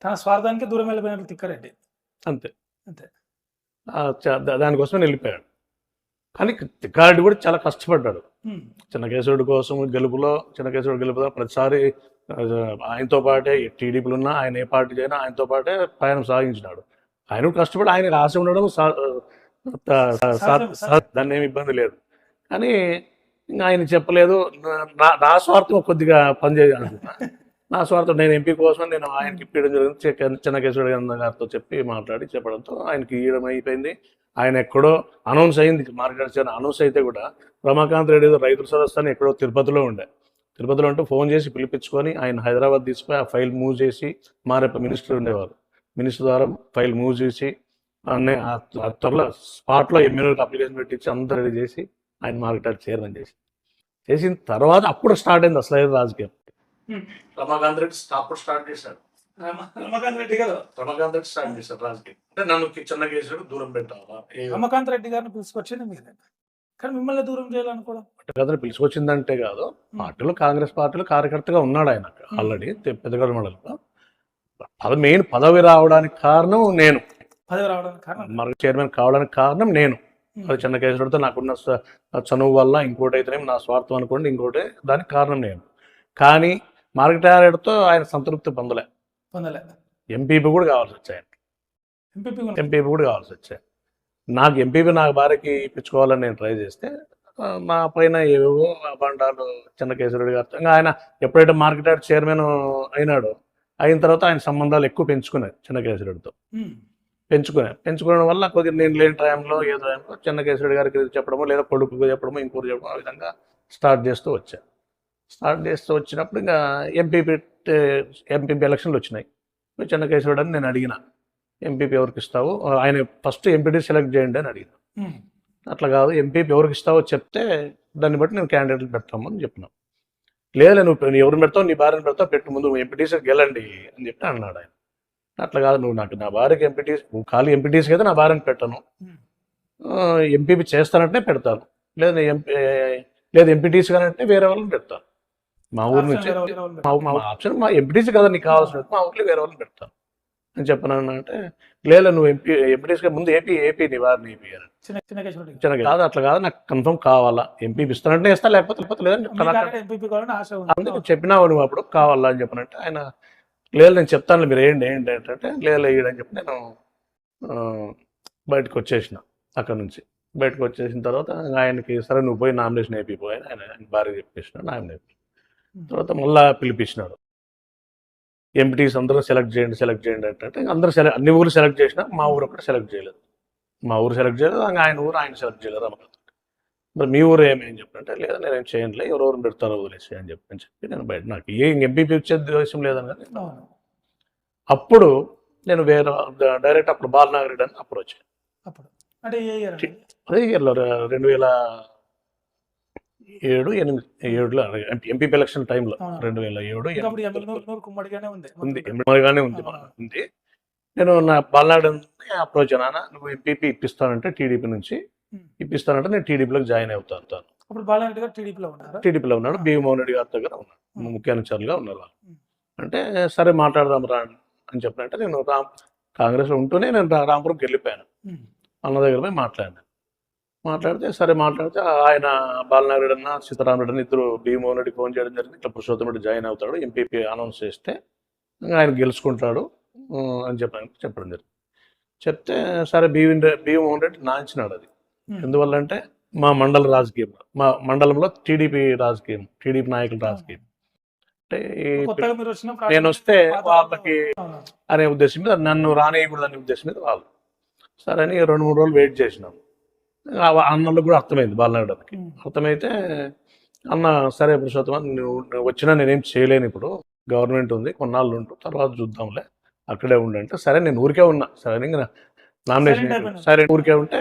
S1: తన స్వార్థానికి దూరం వెళ్ళిపోయినట్లు తిక్కారెడ్డి
S2: అంతే. దానికోసం వెళ్ళిపోయాడు. కానీ తిక్కారెడ్డి కూడా చాలా కష్టపడ్డాడు చెన్నకేశ్వరుడి కోసం. చెన్నకేశ్వరుడు గెలుపులో ప్రతిసారి ఆయనతో పాటే టీడీపీలు ఉన్నా ఆయన ఏ పార్టీ అయినా ఆయనతో పాటే ప్రయాణం సాగించినాడు. ఆయన కష్టపడి ఆయన ఆశ ఉండడం దాన్ని ఏమి ఇబ్బంది లేదు. కానీ ఇంకా ఆయన చెప్పలేదు. నా స్వార్థం కొద్దిగా పనిచేయాలనుకుంటున్నా. నా స్వార్థం నేను ఎంపీ కోసం నేను ఆయనకి ఇప్పించడం జరిగింది. చెన్నకేశ్వర గారితో చెప్పడంతో ఆయనకి ఇవ్వడం అయిపోయింది. ఆయన ఎక్కడో అనౌన్స్ అయింది మార్కెట్ చైర్మన్ అనౌన్స్ అయితే కూడా రమాకాంత్ రెడ్డి రైతుల సదస్సు అని ఎక్కడో తిరుపతిలో ఉంటే ఫోన్ చేసి పిలిపించుకొని ఆయన హైదరాబాద్ తీసుకుని ఆ ఫైల్ మూవ్ చేసి మినిస్టర్ ఉండేవారు. మినిస్టర్ ద్వారా ఫైల్ మూవ్ చేసి అన్నీ త్వరలో స్పాట్లో ఎమ్మెల్యేకి అప్లికేషన్ పెట్టించి అంతా రెడీ చేసి ఆయన మార్కెట్ చైర్మన్ చేసిన తర్వాత అప్పుడు స్టార్ట్ అయింది అసలు రాజకీయం. రమాకాంత్ రెడ్డి అప్పుడు స్టార్ట్ చేశాడు. రమాకాంత్ రెడ్డి స్టార్ట్ చేశారు రాజకీయం. అంటే నన్ను చెన్నకేశ్వరుడు దూరం పెట్టాలా.
S1: రమాకాంత్ రెడ్డి గారిని పిలుచుకొచ్చింది మీరే, కానీ మిమ్మల్ని దూరం చేయాలనుకోవడం
S2: పిలుచుకొచ్చిందంటే కాదు. పార్టీలో కాంగ్రెస్ పార్టీలో కార్యకర్తగా ఉన్నాడు ఆయన ఆల్రెడీ పెద్దగడ మండలంలో. మెయిన్ పదవి రావడానికి కారణం నేను, మార్కెట్ చైర్మన్ కావడానికి కారణం నేను. అది చెన్నకేశ్వరుడితో నాకున్న చనువు వల్ల ఇంకోటి అయితేనేమి నా స్వార్థం అనుకోండి ఇంకోటి దానికి కారణం నేను. కానీ మార్కెట్ యార్డ్తో ఆయన సంతృప్తి పొందలే. ఎంపీపీ కూడా కావాల్సి వచ్చాయి. నాకు ఎంపీపీ నాకు భార్యకి ఇప్పించుకోవాలని నేను ట్రై చేస్తే మా పైన ఏవో అబండాలు చెన్నకేశ్వరరెడ్డి గారితో. ఇంకా ఆయన ఎప్పుడైతే మార్కెట్ యార్డ్ చైర్మన్ అయిన తర్వాత ఆయన సంబంధాలు ఎక్కువ పెంచుకున్నాయి చెన్నకేశ్వరరెడ్డితో. పెంచుకోవడం వల్ల కొద్దిగా నేను లేని టైంలో ఏదో టైంలో చెన్నకేశ్వరరెడ్డి గారికి చెప్పడమో లేదా కొడుకు చెప్పడమో ఇంకోటి చెప్పడమో ఆ విధంగా స్టార్ట్ చేస్తూ వచ్చినప్పుడు ఇంకా ఎంపీపీ ఎలక్షన్లు వచ్చినాయి. చెన్నకేశ్వరరెడ్డి అని నేను అడిగిన ఎంపీపీ ఎవరికి ఇస్తావు, ఆయన ఫస్ట్ ఎంపీటీ సెలెక్ట్ చేయండి అని అడిగిన. అట్లా కాదు ఎంపీపీ ఎవరికి ఇస్తావో చెప్తే దాన్ని బట్టి నేను క్యాండిడేట్లు పెడతామని చెప్పినాం. లేదా నువ్వు ఎవరిని పెడతావు నీ భార్యను పెడతావు పెట్టు ముందు ఎంపీటీసీ గెలండి అని చెప్పి అన్నాడు ఆయన. అట్లా కాదు, నువ్వు నాకు నా భార్యకి ఎంపీటీసీ, నువ్వు ఖాళీ ఎంపీటీసీకి అయితే నా భార్యను పెట్టను, ఎంపీపీ చేస్తానంటే పెడతాను, లేదు లేదు ఎంపీటీసీ అంటే వేరే వాళ్ళని పెడతాను, మా ఊరు నుంచి మా ఆప్షన్ మా ఎంపీటీసీ కదా నీకు కావాల్సిన, మా ఊర్లో వేరే వాళ్ళని పెడతాను అని చెప్పను అంటే, లేదు నువ్వు ఎంపీటీసీగా ముందు ఏపీ నీ వారిని ఏపీ అని. చిన్న కాదు, అట్లా కాదు, నాకు కన్ఫర్మ్ కావాలా, ఎంపీపీ ఇస్తానంటే ఇస్తా, లేకపోతే లేదని అందుకే చెప్పినావు నువ్వు అప్పుడు కావాలా అని చెప్పనంటే ఆయన, లేదు నేను చెప్తాను మీరు ఏంటి ఏంటంటే, లేదు అని చెప్పి నేను బయటకు వచ్చేసిన. అక్కడ నుంచి బయటకు వచ్చేసిన తర్వాత ఆయనకి సరే నువ్వు పోయి నామినేషన్ అయిపోయి ఆయన భార్య చెప్పేసినాడు, నామినేషన్ తర్వాత మళ్ళీ పిలిపించినాడు, ఎంపీటీస్ అందరూ సెలెక్ట్ చేయండి అంటే అందరూ అన్ని ఊరు సెలెక్ట్ చేసినా మా ఊరు ఒకటి సెలెక్ట్ చేయలేదు, మా ఊరు సెలెక్ట్ చేయలేదు, ఆయన ఊరు ఆయన సెలెక్ట్ చేయలేదు అమ్మగారు. మరి మీ ఊరు ఏమేం చెప్పంటే, లేదా నేనేం చేయనులే, ఎవరెవరు పెడతారో వదిలేసి అని చెప్పి నేను బయట, నాకు ఏ ఎంపీపీ వచ్చే దేశం లేదని కానీ అప్పుడు నేను వేరే డైరెక్ట్ అప్పుడు బాలనాగరెడ్డి అని అప్రోచ్
S1: అంటే
S2: అదే ఇయర్లో 2007-8లో ఎంపీపీ ఎలక్షన్ టైంలో
S1: 2007
S2: ఉంది. నేను నా బాలనాగరెడ్డిని అప్రోచ్ అయినా, నువ్వు ఎంపీపీ ఇప్పిస్తానంటే టీడీపీ నుంచి ఇప్పిస్తానంటే నేను టీడీపీలోకి జాయిన్ అవుతాను.
S1: అప్పుడు బాలనాగరెడ్డి గారు
S2: టీడీపీలో ఉన్నాడు, భీమమోహన్ రెడ్డి గారి దగ్గర ఉన్నాడు, ముఖ్య అనుచరులుగా ఉన్నారు. అంటే సరే మాట్లాడదాం రా అని చెప్పినంటే, నేను కాంగ్రెస్లో ఉంటూనే నేను రాంపురంకి వెళ్ళిపోయాను, అన్న దగ్గర పోయి మాట్లాడితే సరే మాట్లాడితే ఆయన బాలనాగరెడ్డి అన్న సీతారామరెడ్డి అని ఇద్దరు భీమమోహన్ రెడ్డి ఫోన్ చేయడం జరిగింది, ఇట్లా పురుషోత్తం రెడ్డి జాయిన్ అవుతాడు, ఎంపీపీ అనౌన్స్ చేస్తే ఆయన గెలుచుకుంటాడు అని చెప్పడం జరిగింది. చెప్తే సరే భీమమోహన్ రెడ్డి నాంచినాడు. అది ఎందువల్లంటే మా మండల రాజకీయం, మా మండలంలో టీడీపీ రాజకీయం, టీడీపీ నాయకుల రాజకీయం అంటే నేను వస్తే వాళ్ళకి అనే ఉద్దేశం మీద, నన్ను రానియకూడదు అనే ఉద్దేశం మీద వాళ్ళు సరే అని 2-3 రోజులు వెయిట్ చేసినాం. అన్నలకు కూడా అర్థమైంది, బాలనాగరెడ్డికి అర్థమైతే, అన్న సరే పురుషోత్తమ నువ్వు వచ్చినా నేనేం చేయలేను, ఇప్పుడు గవర్నమెంట్ ఉంది, కొన్నాళ్ళు ఉంటూ తర్వాత చూద్దాంలే, అక్కడే ఉండంటే సరే నేను ఊరికే ఉన్నా. సరే ఇంకా నామినేషన్ సరే ఊరికే ఉంటే,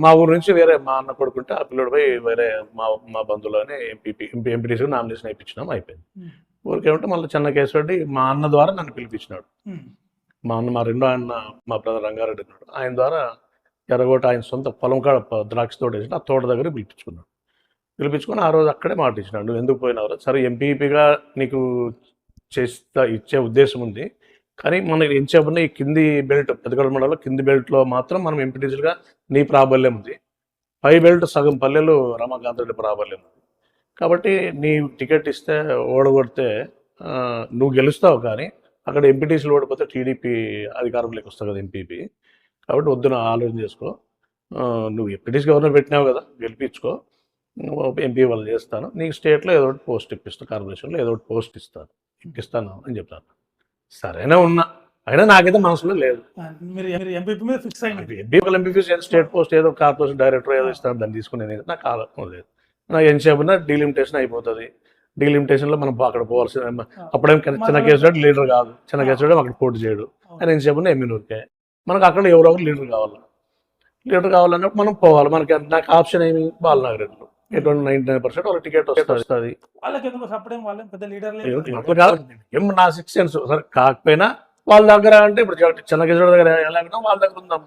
S2: మా ఊరు నుంచి వేరే మా అన్న కొడుకుంటే ఆ పిల్లడు పోయి వేరే మా బంధువులోనే ఎంపీటీసీ నామినేషన్ అయిపించినాం, అయిపోయింది. ఊరికే ఉంటే మళ్ళీ చిన్న కేశవరెడ్డి మా అన్న ద్వారా నన్ను పిలిపించినాడు. మా రెండో అన్న మా బ్రదర్ రంగారెడ్డి ఉన్నాడు, ఆయన ద్వారా ఎర్రగోట ఆయన సొంత పొలం కాడ ద్రాక్ష తోట వేసిన ఆ తోట దగ్గర పిలిపించుకొని ఆ రోజు అక్కడే మాట ఇచ్చినాడు, నువ్వు ఎందుకు పోయినావు, సరే ఎంపీపీగా నీకు ఇచ్చే ఉద్దేశం ఉంది, కానీ మనకి ఏం చెప్పినా ఈ కింది బెల్ట్ పెద్దగడ మండలంలో కింది బెల్ట్లో మాత్రం మనం ఎంపీటీసీగా నీ ప్రాబల్యం ఉంది, పై బెల్ట్ సగం పల్లెలు రమాకాంత్ రెడ్డి ప్రాబల్యం ఉంది, కాబట్టి నీ టికెట్ ఇస్తే ఓడగొడితే నువ్వు గెలుస్తావు, కానీ అక్కడ ఎంపీటీసీలు ఓడిపోతే టీడీపీ అధికారంలోకి వస్తావు కదా ఎంపీపీ, కాబట్టి వద్దు నా ఆలోచన చేసుకో, నువ్వు ఎంపీటీసీ గవర్నర్ పెట్టినావు కదా గెలిపించుకో, ఎంపీ వాళ్ళు చేస్తాను, నీకు స్టేట్లో ఏదో ఒకటి పోస్ట్ ఇప్పిస్తాను, కార్పొరేషన్లో ఏదో ఒకటి పోస్ట్ ఇప్పిస్తాను అని చెప్తాను. సరేనా ఉన్నా, అయినా నాకైతే మనసులో లేదు, ఎంపీ స్టేట్ పోస్ట్ ఏదో కార్పొరేషన్ డైరెక్టర్ ఏదో ఇస్తాను, దాన్ని తీసుకునేది నాకు ఆలోచన లేదు. నాకు ఏం చెప్పినా డీలిమిటేషన్ అయిపోతుంది, డీలిమిటేషన్లో మనం అక్కడ పోవాల్సిన, అప్పుడేం చిన్న కేసు లీడర్ కాదు, చిన్న కేసు అక్కడ పోటీ చేయడు, అని ఏం చెప్పినా ఎమ్మెల్యేకే మనకు అక్కడ ఎవరో ఒకరు లీడర్ కావాలన్నప్పుడు మనం పోవాలి. మనకి నాకు ఆప్షన్ ఏమి బాలనాగరెడ్డిలో ఎటువంటి 99% వాళ్ళ టికెట్ వస్తుంది, ఏం నా 6 సెన్స్ సరే కాకపోయినా వాళ్ళ దగ్గర అంటే ఇప్పుడు చెన్నకేశ్వర దగ్గర ఎలాగైనా వాళ్ళ దగ్గర ఉందాం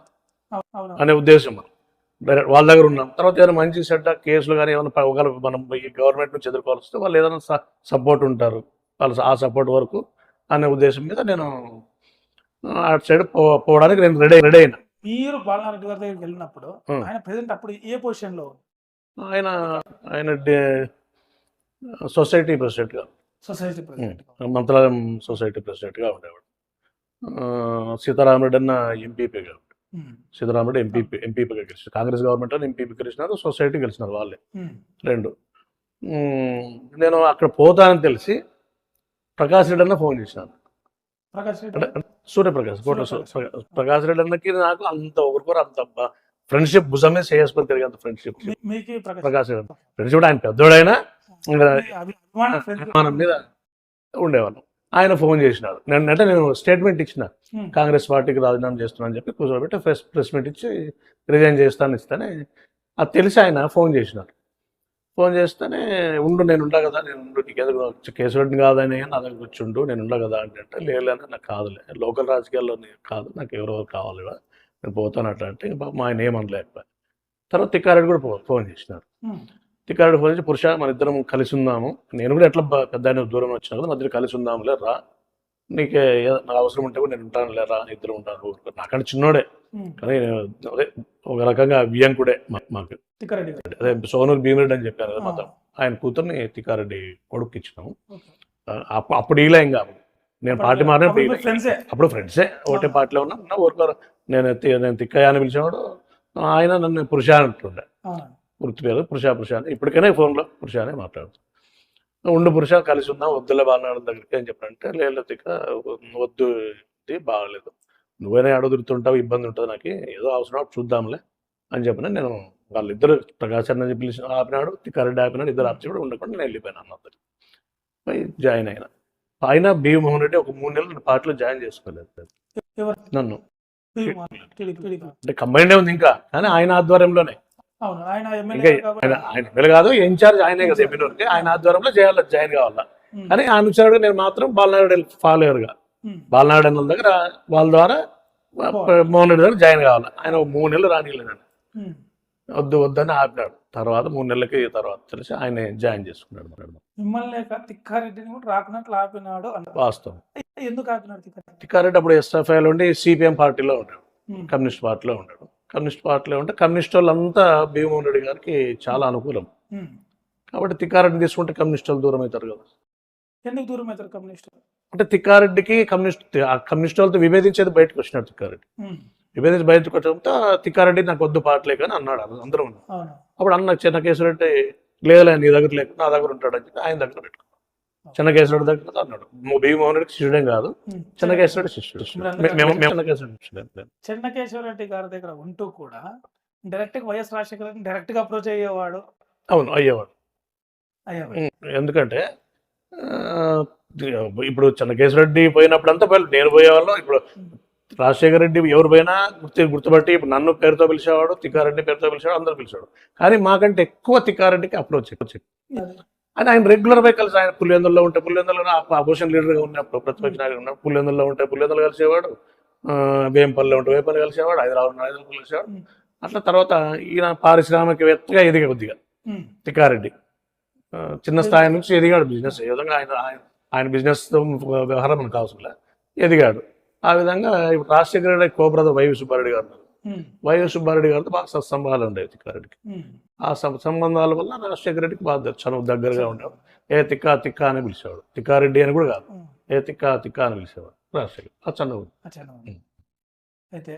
S2: అనే ఉద్దేశం, డైరెక్ట్ వాళ్ళ దగ్గర ఉన్నాం. తర్వాత ఏదైనా మంచి సెట్ కేసులు కానీ ఏమైనా ఒకవేళ మనం ఈ గవర్నమెంట్ నుంచి ఎదుర్కోవాల్సి వస్తే వాళ్ళు ఏదైనా సపోర్ట్ ఉంటారు, వాళ్ళు ఆ సపోర్ట్ వరకు అనే ఉద్దేశం మీద నేను అటు సైడ్ పోవడానికి నేను రెడీ అయినా.
S1: మీరు బాలనాగరెడ్డి గారి దగ్గరికి వెళ్ళినప్పుడు ఆయన ప్రెసెంట్ అప్పుడు ఏ పొజిషన్ లో?
S2: ఆయన సొసైటీ ప్రెసిడెంట్గా, మంత్రాలయం సొసైటీ ప్రెసిడెంట్గా ఉండేవాడు. సీతారామరెడ్డి అన్న ఎంపీపీగా, సీతారామరెడ్డి ఎంపీపీగా గెలిచారు, కాంగ్రెస్ గవర్నమెంట్ అని ఎంపీపీ గెలిచినారు, సొసైటీ గెలిచినారు వాళ్ళే రెండు. నేను అక్కడ పోతానని తెలిసి ప్రకాష్ రెడ్డి అన్న ఫోన్ చేసినాను, సూర్యప్రకాష్ ప్రకాష్ రెడ్డి అన్నకి నాకు అంత ఒకరికొరు అంత ఫ్రెండ్షిప్, భుజమే చేసుకొని తిరిగేంత ఫ్రెండ్షిప్ ప్రకాష్ రెడ్డి. ఫ్రెండ్షిప్ ఆయన పెద్దోడైనా అభిమానం మీద ఉండేవాళ్ళం. ఆయన ఫోన్ చేసినాడు, అంటే నేను స్టేట్మెంట్ ఇచ్చిన కాంగ్రెస్ పార్టీకి రాజీనామా చేస్తున్నా అని చెప్పి కూర్చోబెట్టి ప్రెస్ మీట్ ఇచ్చి రిజైన్ చేస్తానే అది తెలిసి ఆయన ఫోన్ చేసినాడు. ఫోన్ చేస్తేనే ఉండు నేను ఉండా కదా, నేను ఉండు నీకు ఎదురు కేసురెడ్డిని కాదని నా దగ్గర కూర్చుండు, నేను ఉండా కదా అంటే లేదంటే నాకు కాదులే, లోకల్ రాజకీయాల్లో కాదు, నాకు ఎవరెవరు కావాలి కదా, నేను పోతాను అట్లా అంటే మా ఆయన ఏమనలేకపోయా. తర్వాత తిక్కారెడ్డి కూడా ఫోన్ చేసినారు. తిక్కారెడ్డి ఫోన్ చేసి పురుష మన ఇద్దరం కలిసి ఉందాము, నేను కూడా ఎట్లా పెద్ద ఆయన దూరం వచ్చినా కదా, మధ్యలో కలిసి ఉందాములే రా, నీకే నాకు అవసరం ఉంటే కూడా నేను ఉంటాను లేరా, ఇద్దరు ఉంటాను. నాకంటే చిన్నోడే కానీ అదే ఒక రకంగా వియ్యంకుడే మాకు. అదే సోనూరు భీమిరెడ్డి అని చెప్పారు కదా మాత్రం, ఆయన కూతుర్ని తిక్కారెడ్డి కొడుకు ఇచ్చినాము. అప్పుడు ఇలా ఇంకా నేను పార్టీ మారిన అప్పుడు ఫ్రెండ్సే, ఒకటే పార్టీలో ఉన్నా ఊరుకోరు. నేను తిక్కయ్య అని పిలిచేవాడు, ఆయన నన్ను పురుష అంటుండే, వృత్తి పేరు పురుష అని. ఇప్పటికైనా ఫోన్లో పురుష అనే మాట్లాడుతాను. ఉండు పురుష కలిసి ఉందాం, వద్దులే బాలనాడు దగ్గరికి అని చెప్పారంటే లేదు తిక్క వద్దు, ఇది బాగలేదు, నువ్వైనా అడుగుతుంటావు, ఇబ్బంది ఉంటుంది, నాకు ఏదో అవసరం చూద్దాంలే అని చెప్పిన. నేను వాళ్ళిద్దరు ప్రకాశ్ అన్న పిలిచి ఆపినాడు, తిక్కారెడ్డి ఆపినాడు, ఇద్దరు ఆపి కూడా ఉండకుండా నేను వెళ్ళిపోయాను అన్నది. పోయి జాయిన్ అయినా. ఆయన భీమోహన్ రెడ్డి ఒక 3 నెలలు పార్టీలో జాయిన్ చేసుకోలేదు నన్ను, అంటే కంబైండే ఉంది ఇంకా, కానీ ఆయన ఆధ్వర్యంలోనే. ఆయన ఎమ్మెల్యే కాదు, ఇన్ఛార్జ్ ఆయనే కదా ఎమ్మెల్యేకి, ఆయన ఆధ్వర్యంలో జాయిన్ కావాలా. కానీ ఆయన వచ్చాడు, నేను మాత్రం బాలనాయుడు ఫాలోవర్గా బాలనాయుడు అన్న దగ్గర వాళ్ళ ద్వారా మోహన్ రెడ్డి దగ్గర జాయిన్ కావాలి. ఆయన 3 నెలలు రానిలేదండి, వద్దని ఆపినాడు. తర్వాత 3 నెలలకి తర్వాత తెలిసి ఆయన జాయిన్ చేసుకున్నాడు.
S1: మిమ్మల్ని తిక్కారెడ్డిని కూడా రాకున్నట్లు ఆపినాడు
S2: వాస్తవం.
S1: ఎందుకు ఆపినాడు
S2: తిక్కారెడ్డి? అప్పుడు ఎస్ఎఫ్ఐలో ఉండి సిపిఎం పార్టీలో ఉన్నాడు, కమ్యూనిస్ట్ పార్టీలో ఉన్నాడు. కమ్యూనిస్ట్ పార్టీలో ఉంటే కమ్యూనిస్ట్ వాళ్ళంతా భీమోహన్ రెడ్డి గారికి చాలా అనుకూలం. కాబట్టి తిక్కారెడ్డి తీసుకుంటే కమ్యూనిస్ట్ వాళ్ళు దూరం అవుతారు కదా.
S1: ఎందుకు దూరం అవుతారు కమ్యూనిస్ట్?
S2: అంటే తిక్కారెడ్డికి కమ్యూనిస్ట్ వాళ్ళతో విభేదించేది బయటకు వచ్చినాడు తిక్కారెడ్డి. విభేదించి బయటకు వచ్చడంతో తిక్కారెడ్డి నాకు వద్దు పార్టీలే కానీ అన్నాడు, అందరూ ఉన్నాడు. అప్పుడు అన్న చెన్నకేశ్వరెడ్డి లేదులే నీ దగ్గర లేక నా దగ్గర ఉంటాడు అని చెప్పి ఆయన దగ్గర పెట్టుకున్నాడు. చెన్నకేశ్వరెడ్డి దగ్గర అన్నాడు. భీమోహన్ రెడ్డి శిష్యుడేం కాదు, చెన్నకేశ్వరెడ్డి శిష్యుడు.
S1: చెన్నకేశ్వరరెడ్డి గారి దగ్గర ఉంటూ కూడా డైరెక్ట్ గా వైఎస్ రాజశేఖర రెడ్డి డైరెక్ట్ గా అప్రోచ్ అయ్యేవాడు.
S2: అవును, అయ్యేవాడు. ఎందుకంటే ఇప్పుడు చెన్నకేశ్వరరెడ్డి పోయినప్పుడంతా నేను పోయేవాళ్ళం. ఇప్పుడు రాజశేఖర రెడ్డి ఎవరు పోయినా గుర్తుపట్టి ఇప్పుడు నన్ను పేరుతో పిలిచేవాడు, తిక్కారెడ్డి పేరుతో పిలిచేవాడు, అందరూ పిలిచేవాడు. కానీ మాకంటే ఎక్కువ తిక్కారెడ్డికి అప్రోచ్ అని ఆయన రెగ్యులర్ పోయి కలిసి, ఆయన పులివెందుల్లో ఉంటే పులివెందుల్లో అపోజిషన్ లీడర్గా ఉన్నప్పుడు, ప్రతిపక్ష నాయకుడు ఉన్నప్పుడు పులివెందుల్లో ఉంటే పులివెందులు కలిసేవాడు, వేంపల్లిలో ఉంటే వేంపల్లి కలిసేవాడు, హైదరాబాద్ కలిసేవాడు. అట్లా తర్వాత ఈయన పారిశ్రామికవేత్తగా ఎదిగా కొద్దిగా తిక్కారెడ్డి చిన్న స్థాయి నుంచి ఎదిగాడు. బిజినెస్ ఏ విధంగా ఆయన బిజినెస్ వ్యవహారం మనకు అవసరం ఎదిగాడు. ఆ విధంగా ఇప్పుడు రాజశేఖర రెడ్డి కోబ్రదర్ వైవి సుబ్బారెడ్డి గారు ఉన్నారు. వైవి సుబ్బారెడ్డి గారితో బాగా సత్సంబంధాలు ఉండేవి తిక్కారెడ్డికి. ఆ సంబంధాల వల్ల రాజశేఖర రెడ్డికి బాగా చనువు దగ్గరగా ఉండేవాడు. ఏ తిక్కా అని పిలిచేవాడు, తిక్కారెడ్డి అని కూడా కాదు, ఏ తిక్కా అని పిలిచేవాడు రాజశేఖర్. ఆ చనువు అయితే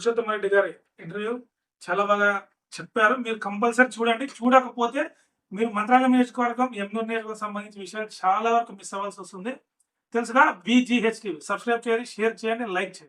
S1: పురుషోత్తమ రెడ్డి గారి ఇంటర్వ్యూ చాలా బాగా చెప్పారు. మీరు కంపల్సరీ చూడండి. చూడకపోతే మీరు మంత్రాలయం నియోజకవర్గం, ఎమ్నూరు నియోజకవర్గం సంబంధించిన విషయాలు చాలా వరకు మిస్ అవ్వాల్సి వస్తుంది. తెలుసుగా? VGH టీవీ సబ్స్క్రైబ్ చేయండి, షేర్ చేయండి, లైక్ చేయండి.